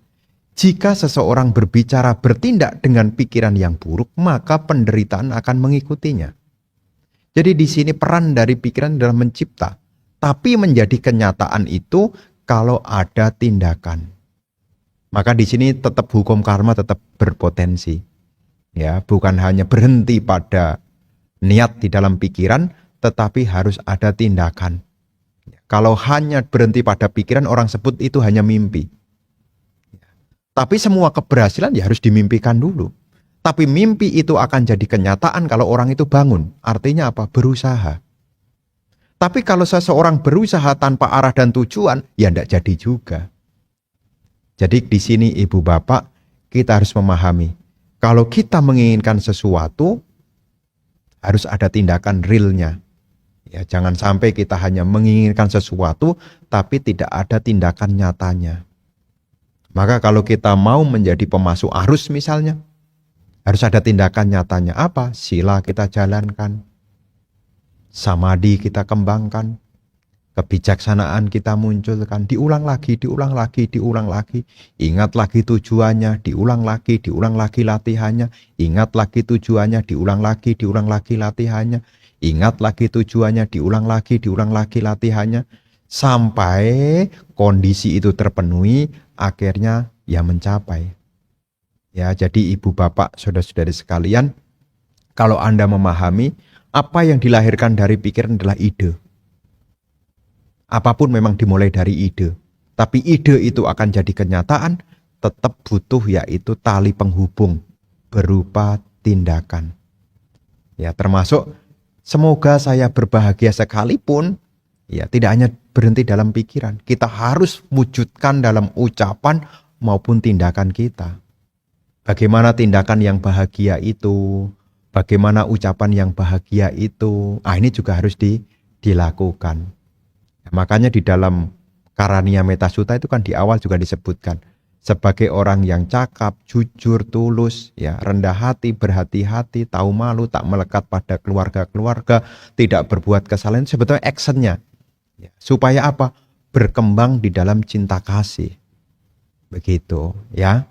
jika seseorang berbicara bertindak dengan pikiran yang buruk, maka penderitaan akan mengikutinya. Jadi di sini peran dari pikiran adalah mencipta, tapi menjadi kenyataan itu kalau ada tindakan. Maka di sini tetap hukum karma tetap berpotensi. Ya, bukan hanya berhenti pada niat di dalam pikiran, tetapi harus ada tindakan. Kalau hanya berhenti pada pikiran, orang sebut itu hanya mimpi. Tapi semua keberhasilan ya harus dimimpikan dulu. Tapi mimpi itu akan jadi kenyataan kalau orang itu bangun. Artinya apa? Berusaha. Tapi kalau seseorang berusaha tanpa arah dan tujuan, ya tidak jadi juga. Jadi di sini ibu bapak, kita harus memahami. Kalau kita menginginkan sesuatu, harus ada tindakan realnya. Ya, jangan sampai kita hanya menginginkan sesuatu, tapi tidak ada tindakan nyatanya. Maka kalau kita mau menjadi pemasuk arus misalnya, harus ada tindakan nyatanya. Apa? Sila kita jalankan, samadhi kita kembangkan, kebijaksanaan kita munculkan, diulang lagi. Ingat lagi tujuannya, diulang lagi latihannya. Ingat lagi tujuannya, diulang lagi latihannya. Ingat lagi tujuannya, diulang lagi latihannya. Sampai kondisi itu terpenuhi, akhirnya ya mencapai. Ya, jadi ibu bapak, saudara-saudari sekalian, kalau Anda memahami, apa yang dilahirkan dari pikiran adalah ide. Apapun memang dimulai dari ide. Tapi ide itu akan jadi kenyataan, tetap butuh yaitu tali penghubung berupa tindakan. Ya, termasuk semoga saya berbahagia sekalipun, ya tidak hanya berhenti dalam pikiran. Kita harus wujudkan dalam ucapan maupun tindakan kita. Bagaimana tindakan yang bahagia itu? Bagaimana ucapan yang bahagia itu? Ini juga harus dilakukan. Makanya di dalam Karania Metasutta itu kan di awal juga disebutkan sebagai orang yang cakap, jujur, tulus, ya, rendah hati, berhati-hati, tahu malu, tak melekat pada keluarga-keluarga, tidak berbuat kesalahan, sebetulnya actionnya. Ya, supaya apa? Berkembang di dalam cinta kasih. Begitu, ya.